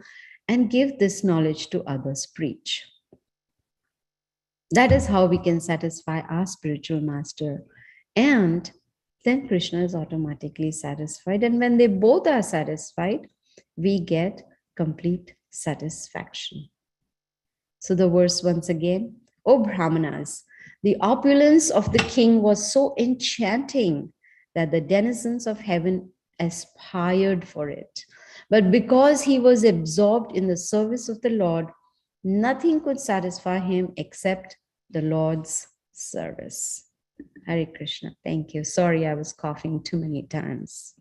and give this knowledge to others, preach. That is how we can satisfy our spiritual master. And then Krishna is automatically satisfied. And when they both are satisfied, we get complete satisfaction. So the verse once again, O Brahmanas, the opulence of the king was so enchanting that the denizens of heaven aspired for it. But because he was absorbed in the service of the Lord, nothing could satisfy him except the Lord's service. Hare Krishna. Thank you. Sorry, I was coughing too many times.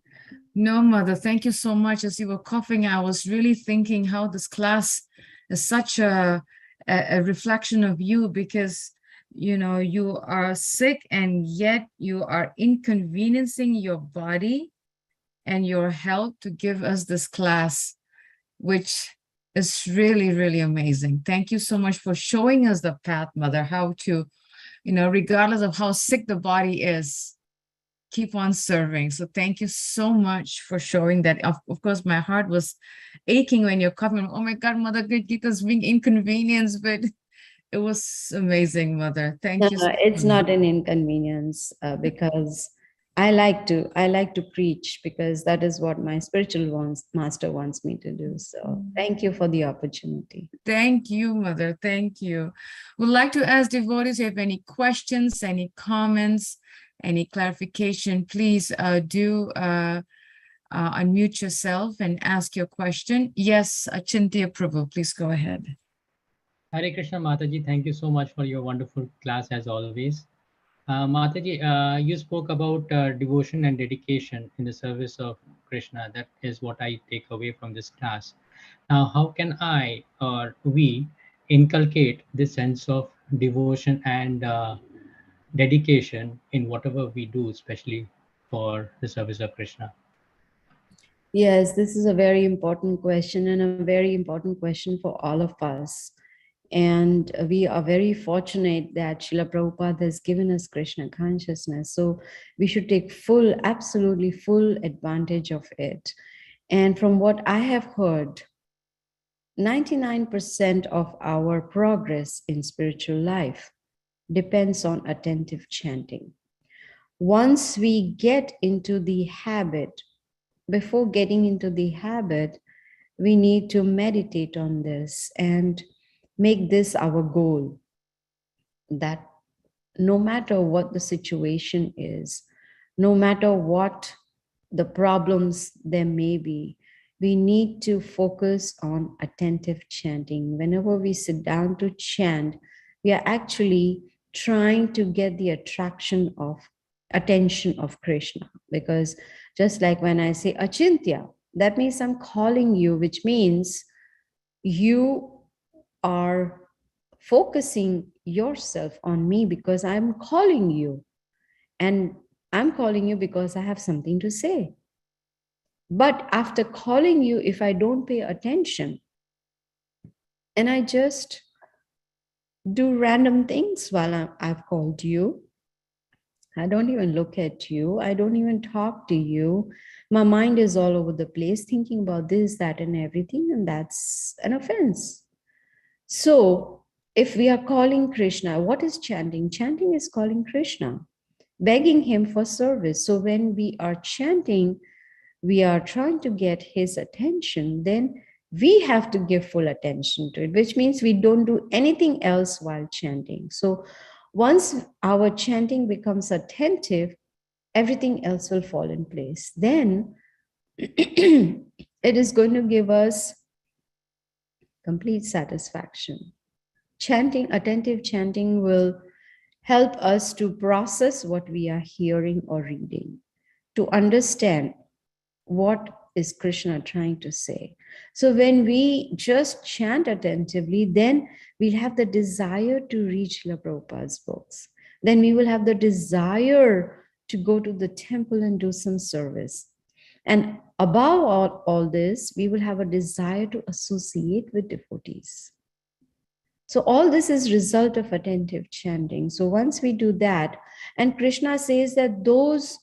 No, Mother, thank you so much. As you were coughing, I was really thinking how this class is such a reflection of you, because you know you are sick and yet you are inconveniencing your body and your health to give us this class, which is really, really amazing. Thank you so much for showing us the path, Mother, how to, you know, regardless of how sick the body is, keep on serving. So thank you so much for showing that. Of course, my heart was aching when you're coming. Oh my God, Mother Gita's being inconvenienced, but it was amazing, Mother. Thank you. No, it's not an inconvenience because I like to preach, because that is what my spiritual master wants me to do. So thank you for the opportunity. Thank you, Mother. Thank you. Would like to ask devotees if you have any questions, any comments, any clarification, please do unmute yourself and ask your question. Yes, Achintya Prabhu, please go ahead. Hare Krishna, Mataji. Thank you so much for your wonderful class as always. Mataji, you spoke about devotion and dedication in the service of Krishna. That is what I take away from this class. Now, how can I or we inculcate this sense of devotion and dedication in whatever we do, especially for the service of Krishna? Yes, this is a very important question, and a very important question for all of us. And we are very fortunate that Srila Prabhupada has given us Krishna consciousness. So we should take absolutely full advantage of it. And from what I have heard, 99% of our progress in spiritual life depends on attentive chanting. Once we get into the habit, before getting into the habit, we need to meditate on this and make this our goal, that no matter what the situation is, no matter what the problems there may be, we need to focus on attentive chanting. Whenever we sit down to chant, we are actually trying to get the attention of Krishna. Because just like when I say Achintya, that means I'm calling you, which means you are focusing yourself on me because I'm calling you. And I'm calling you because I have something to say. But after calling you, if I don't pay attention and I just do random things while I've called you, I don't even look at you, I don't even talk to you, my mind is all over the place thinking about this, that, and everything, and that's an offense. So if we are calling Krishna, what is chanting? Chanting is calling Krishna, begging him for service. So when we are chanting, we are trying to get his attention, then we have to give full attention to it, which means we don't do anything else while chanting. So once our chanting becomes attentive, everything else will fall in place. Then it is going to give us complete satisfaction. chanting, attentive chanting will help us to process what we are hearing or reading, to understand what is Krishna trying to say. So when we just chant attentively, then we'll have the desire to read Srila Prabhupada's books. Then we will have the desire to go to the temple and do some service. And above all this, we will have a desire to associate with devotees. So all this is result of attentive chanting. So once we do that, and Krishna says that those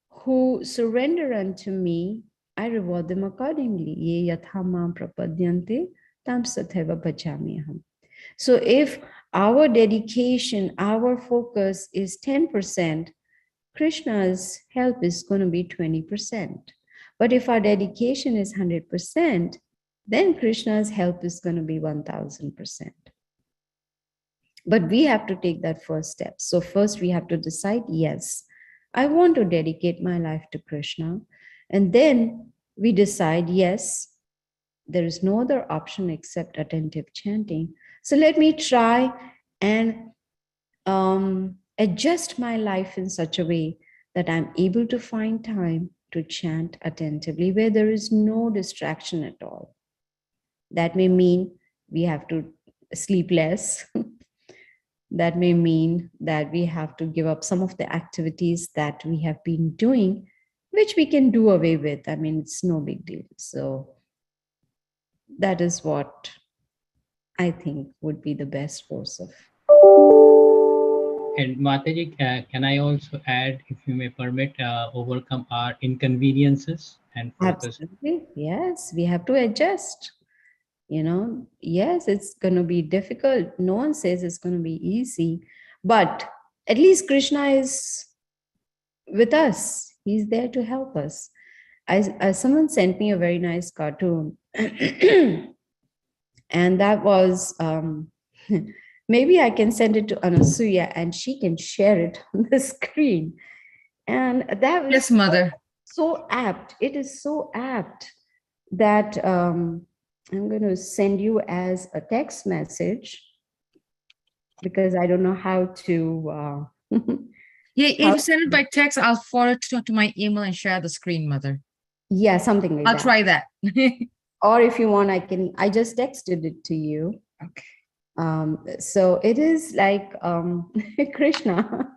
who surrender unto me, I reward them accordingly. Ye yatha mam prapadyante tam sathaiva bhajamiham. So if our dedication, our focus is 10%, Krishna's help is going to be 20%. But if our dedication is 100%, then Krishna's help is going to be 1000%. But we have to take that first step. So first we have to decide, yes, I want to dedicate my life to Krishna. And then we decide, yes, there is no other option except attentive chanting. So let me try and adjust my life in such a way that I'm able to find time to chant attentively where there is no distraction at all. That may mean we have to sleep less. That may mean that we have to give up some of the activities that we have been doing, which we can do away with. I mean, it's no big deal. So that is what I think would be the best course of. And Mataji, can I also add, if you may permit, overcome our inconveniences and focus? Absolutely. Yes, we have to adjust. You know, yes, it's going to be difficult. No one says it's going to be easy, but at least Krishna is with us. He's there to help us. Someone sent me a very nice cartoon, and that was, maybe I can send it to Anasuya and she can share it on the screen. And that was Yes, mother. so apt. It is so apt that I'm going to send you as a text message because I don't know how to. Yeah, if you send it by text, I'll forward it to my email and share the screen, mother. Yeah, something like I'll that. try that. Or if you want, I just texted it to you. Okay. So it is like Krishna.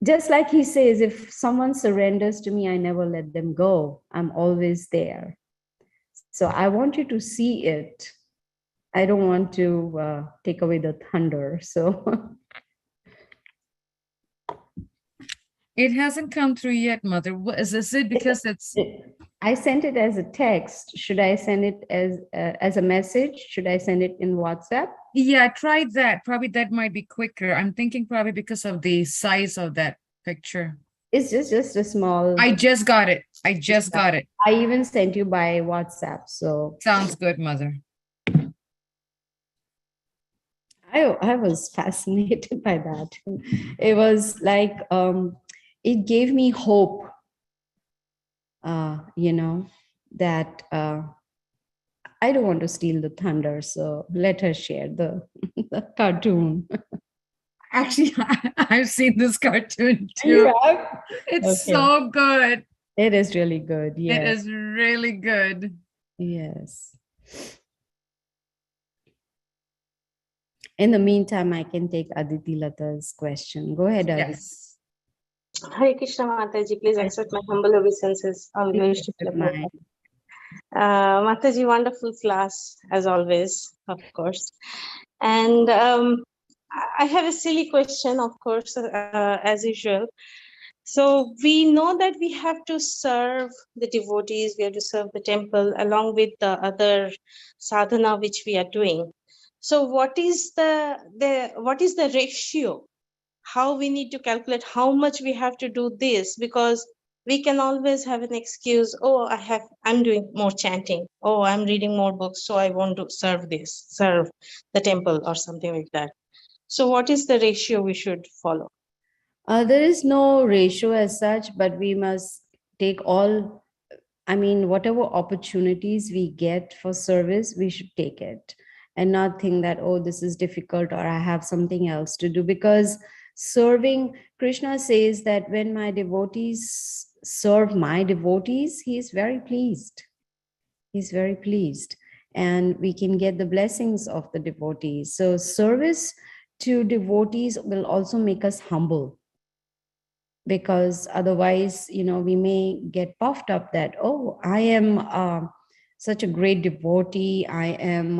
Just like he says, if someone surrenders to me, I never let them go. I'm always there. So I want you to see it. I don't want to take away the thunder. So It hasn't come through yet, mother. Is it because it's? I sent it as a text. Should I send it as a message? Should I send it in WhatsApp? Yeah, I tried that. Probably that might be quicker. I'm thinking probably because of the size of that picture. It's just a small. I just got it. I just got it. I even sent you by WhatsApp. So Sounds good, mother. I was fascinated by that. It was like it gave me hope. You know, that I don't want to steal the thunder. So let her share the cartoon. Actually, I've seen this cartoon too. It's Okay. so good. It is really good. Yes. It is really good. Yes. In the meantime, I can take Aditi Lata's question. Go ahead, Aditi. Yes. Hare Krishna Mataji, please accept my humble obeisances. Always to Srila Prabhupada. Mataji, wonderful class as always, of course. And I have a silly question, of course, as usual. So we know that we have to serve the devotees, we have to serve the temple along with the other sadhana which we are doing. So what is the ratio? How we need to calculate how much we have to do this, because we can always have an excuse. Oh, I'm doing more chanting. Oh, I'm reading more books. So I want to serve the temple or something like that. So what is the ratio we should follow? There is no ratio as such, but we must take whatever opportunities we get for service, we should take it. and not think that, oh, this is difficult or I have something else to do. Because serving, Krishna says that when my devotees serve my devotees, he is very pleased. He's very pleased, and we can get the blessings of the devotees. So service to devotees will also make us humble, because otherwise, we may get puffed up that, oh, I am such a great devotee. I am,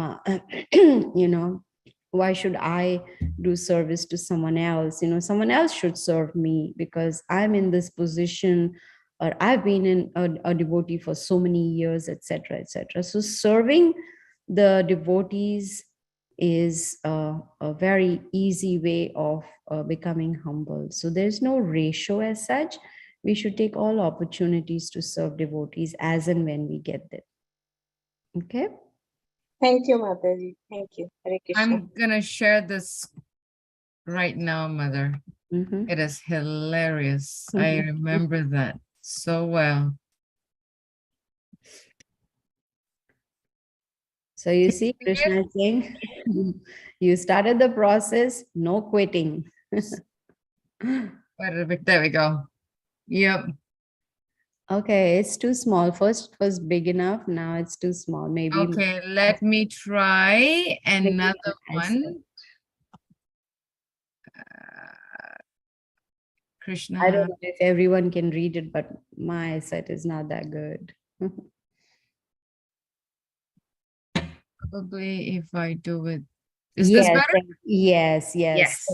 why should I do service to someone else? Someone else should serve me because I'm in this position, or I've been a devotee for so many years, etc., etc. So serving the devotees is a very easy way of becoming humble. So there's no ratio as such. We should take all opportunities to serve devotees as and when we get them. Okay. Thank you, Mataji. Thank you. Hare Krishna. I'm gonna share this right now, Mother. Mhm. It is hilarious. I remember that so well. So you see, Krishna is saying, you started the process, no quitting. There we go. Yep. Okay, it's too small. First it was big enough, now it's too small. Maybe. Okay, let me try another eyesight. one. Krishna. I don't know if everyone can read it, but my eyesight is not that good. Probably if I do it. Is this Yes, better? yes. Yes.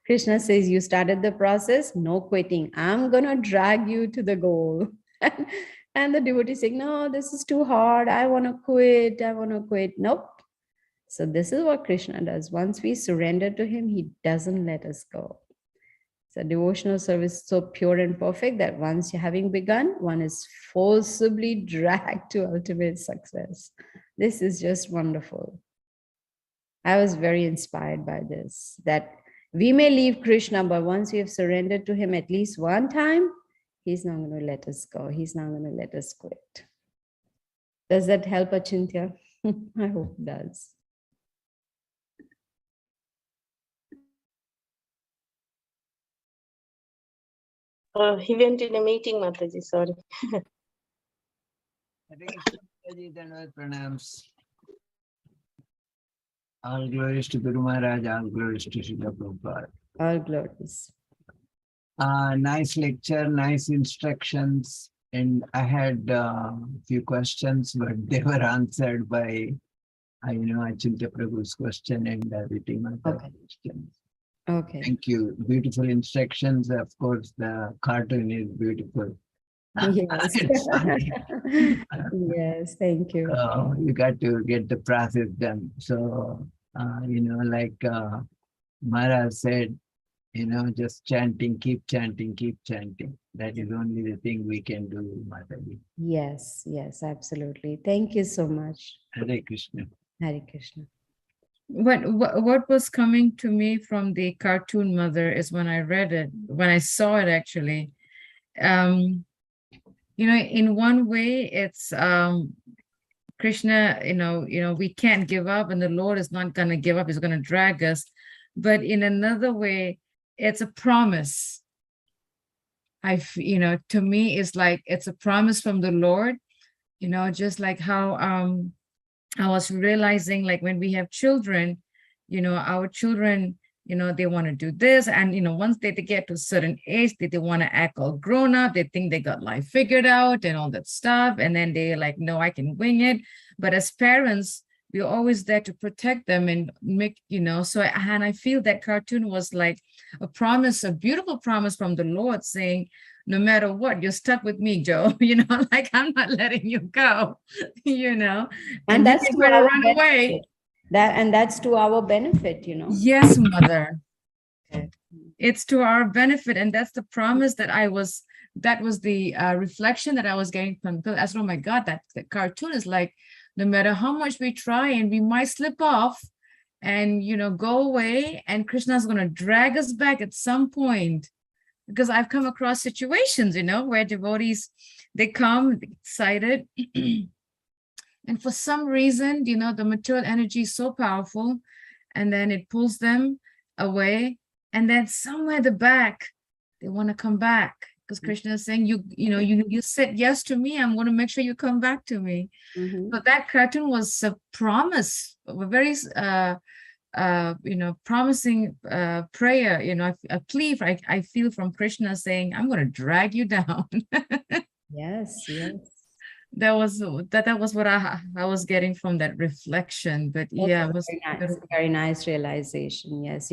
Krishna says, you started the process, no quitting. I'm going to drag you to the goal. And the devotee saying, no, this is too hard. I want to quit. Nope. So this is what Krishna does. Once we surrender to him, he doesn't let us go. So devotional service is so pure and perfect that once you're having begun, one is forcibly dragged to ultimate success. This is just wonderful. I was very inspired by this, that we may leave Krishna, but once we have surrendered to him at least one time, he's not going to let us go. He's not going to let us quit. Does that help, Achintya? I hope it does. He went in a meeting, Mataji, sorry. Pranams. All glories to Guru Maharaj, all glories to Srila Prabhupada. All glories. Nice lecture, nice instructions. And I had a few questions, but they were answered by, Achintya Prabhu's question and Vitimata's questions. Okay. Thank you. Beautiful instructions. Of course, the cartoon is beautiful. Yes. It's funny. Yes, thank you. You got to get the process done. So, like Maharaj said, just chanting, keep chanting, keep chanting. That is only the thing we can do, Mataji. Yes, absolutely. Thank you so much. Hare Krishna. Hare Krishna. What was coming to me from the cartoon, Mother, is when I read it, when I saw it actually, in one way it's Krishna, we can't give up and the Lord is not going to give up, he's going to drag us. But in another way, it's a promise. To me, it's like, it's a promise from the Lord, just like how I was realizing, like when we have children, our children, they want to do this. And, once they get to a certain age, they want to act all grown up. They think they got life figured out and all that stuff. And then they're like, no, I can wing it. But as parents, we're always there to protect them and make, so, and I feel that cartoon was like a promise, a beautiful promise from the Lord saying, no matter what, you're stuck with me, Joe, like I'm not letting you go, and that's you better run away. That's to our benefit, Yes, Mother. It's to our benefit. And that's the promise that that was the reflection that I was getting from Phil. Oh my God, that the cartoon is like, no matter how much we try and we might slip off and, go away, and Krishna's going to drag us back at some point. Because I've come across situations, where devotees, they come excited And for some reason, the material energy is so powerful, and then it pulls them away. And then somewhere at the back, they want to come back. Because Krishna is saying, you said yes to me. I'm going to make sure you come back to me. Mhm. So that cartoon was a promise, a very, promising prayer, a plea. I feel from Krishna saying, I'm going to drag you down. Yes, yes. That was what I was getting from that reflection. But That's yeah, a it was very nice realization. Yes,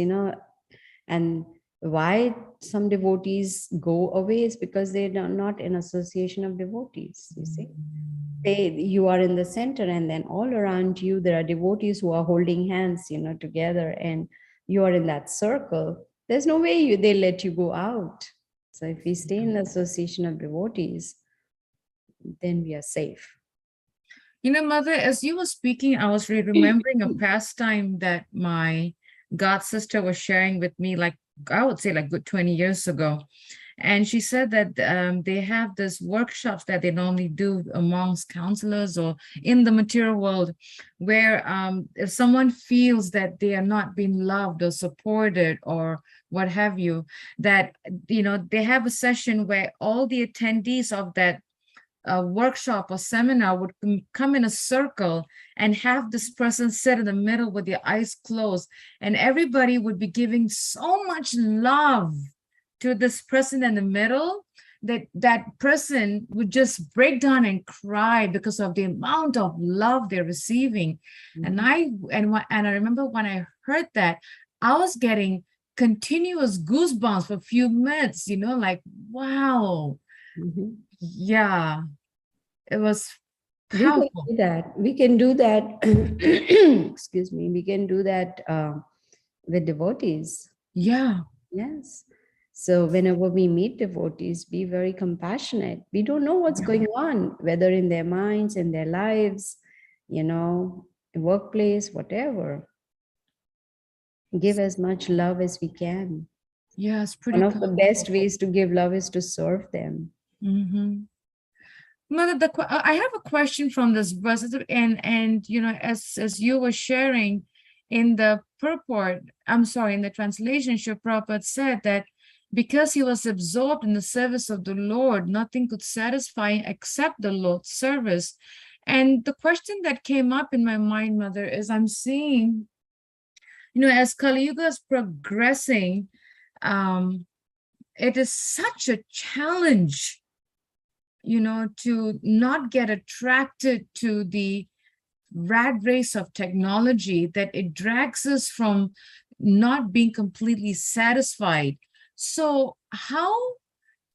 and why some devotees go away is because they are not in association of devotees. You see, you are in the center, and then all around you there are devotees who are holding hands, together, and you are in that circle. There's no way they let you go out. So if we stay in the association of devotees, then we are safe. Mother, as you were speaking, I was remembering a pastime that my god sister was sharing with me, like I would say like good 20 years ago. And she said that they have this workshops that they normally do amongst counselors or in the material world, where if someone feels that they are not being loved or supported or what have you, that, they have a session where all the attendees of that workshop or seminar would come in a circle and have this person sit in the middle with their eyes closed, and everybody would be giving so much love to this person in the middle that person would just break down and cry because of the amount of love they're receiving. And I remember when I heard that, I was getting continuous goosebumps for a few minutes, like, wow. Yeah, it was powerful. We can do that. Excuse me. We can do that with devotees. Yeah. Yes. So whenever we meet devotees, be very compassionate. We don't know what's going on, whether in their minds, in their lives, workplace, whatever. Give as much love as we can. Yeah, it's pretty One of the best ways to give love is to serve them. Mother, I have a question from this verse, and as you were sharing in the purport, in the translation, Srila Prabhupada said that because he was absorbed in the service of the Lord, nothing could satisfy except the Lord's service. And the question that came up in my mind, Mother, is I'm seeing, as Kali Yuga is progressing, it is such a challenge, to not get attracted to the rat race of technology, that it drags us from not being completely satisfied. So how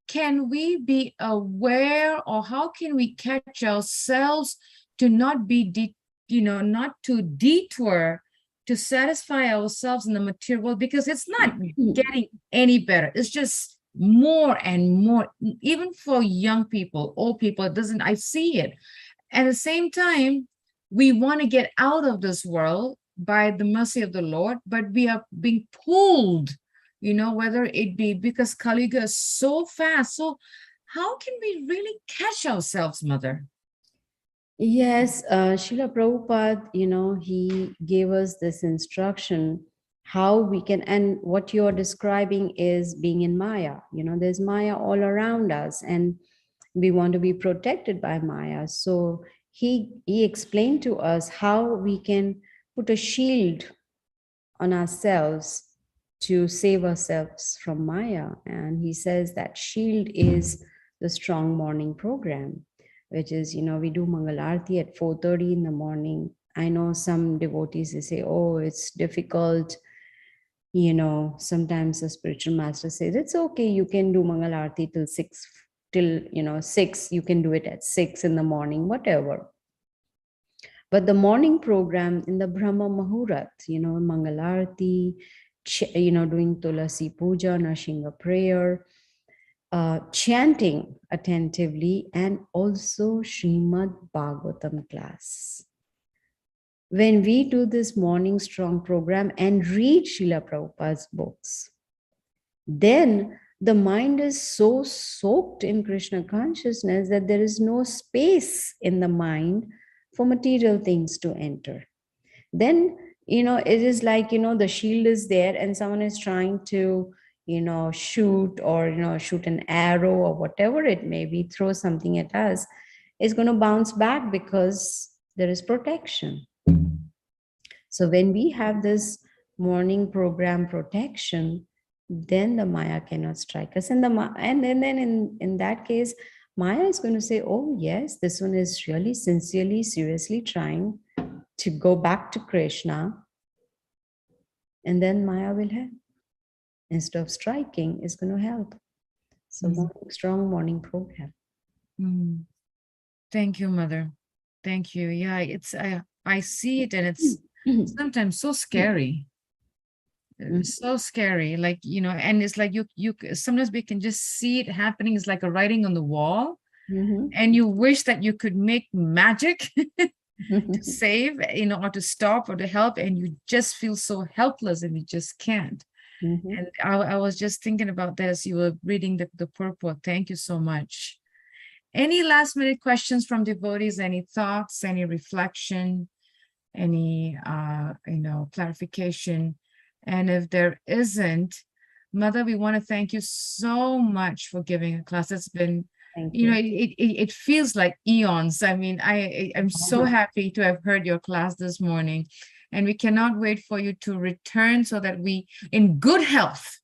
can we be aware, or how can we catch ourselves to not be, not to detour to satisfy ourselves in the material world? Because it's not getting any better. It's just more and more, even for young people, old people, I see it. At the same time, we want to get out of this world by the mercy of the Lord, but we are being pulled, whether it be because Kali Yuga is so fast. So how can we really catch ourselves, Mother? Yes, Srila Prabhupada, he gave us this instruction how we can, and what you're describing is being in Maya. There's Maya all around us, and we want to be protected by Maya. So he explained to us how we can put a shield on ourselves to save ourselves from Maya. And he says that shield is the strong morning program, which is, we do Mangal Aarti at 4:30 in the morning. I know some devotees, they say, oh, it's difficult. Sometimes the spiritual master says, it's okay, you can do Mangal Aarti till 6, you can do it at 6 in the morning, whatever. But the morning program in the Brahma Muhurat, Mangal Aarti, doing Tulasi Puja, Narsingha prayer, chanting attentively, and also Srimad Bhagavatam class. When we do this morning strong program and read Srila Prabhupada's books, then the mind is so soaked in Krishna consciousness that there is no space in the mind for material things to enter. Then, it is like, the shield is there and someone is trying to, shoot or, shoot an arrow or whatever it may be, throw something at us, is going to bounce back because there is protection. So when we have this morning program protection, then the Maya cannot strike us. And then in that case, Maya is going to say, oh yes, this one is really sincerely, seriously trying to go back to Krishna. And then Maya will help. Instead of striking, it's going to help. So strong morning program. Thank you, Mother. Thank you. Yeah, it's I see it, and it's sometimes so scary. It's so scary, like, and it's like you sometimes we can just see it happening. It's like a writing on the wall, and you wish that you could make magic to save, or to stop or to help, and you just feel so helpless and you just can't. And I was just thinking about that as you were reading the purport. Thank you so much. Any last minute questions from devotees? Any thoughts, any reflection, any clarification? And if there isn't, Mother, we want to thank you so much for giving a class. It's been, it feels like eons. I mean, I'm so happy to have heard your class this morning, and we cannot wait for you to return so that we, in good health,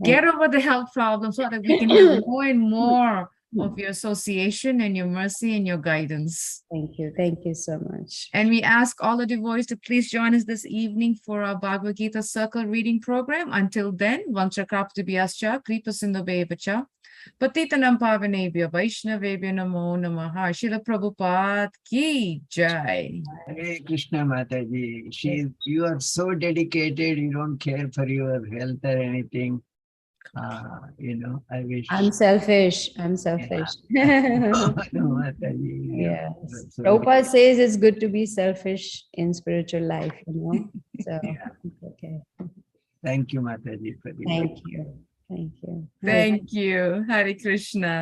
get over the health problems so that we can have more and more of your association and your mercy and your guidance. Thank you. Thank you so much. And we ask all the devotees to please join us this evening for our Bhagavad Gita Circle reading program. Until then, Vanchakraptibhyascha, Kripasindhubevacha, Patitanam Pavanebhyo, Vaishnavebhyo Namo Namaha, Srila Prabhupada Ki Jai. Hare Krishna Mataji. You are so dedicated, you don't care for your health or anything. I wish. I'm selfish. Yeah. Yeah. Prabhupada says it's good to be selfish in spiritual life, So, okay. Thank you, Mataji, for the Thank you. Thank you. Thank you. Hare Krishna.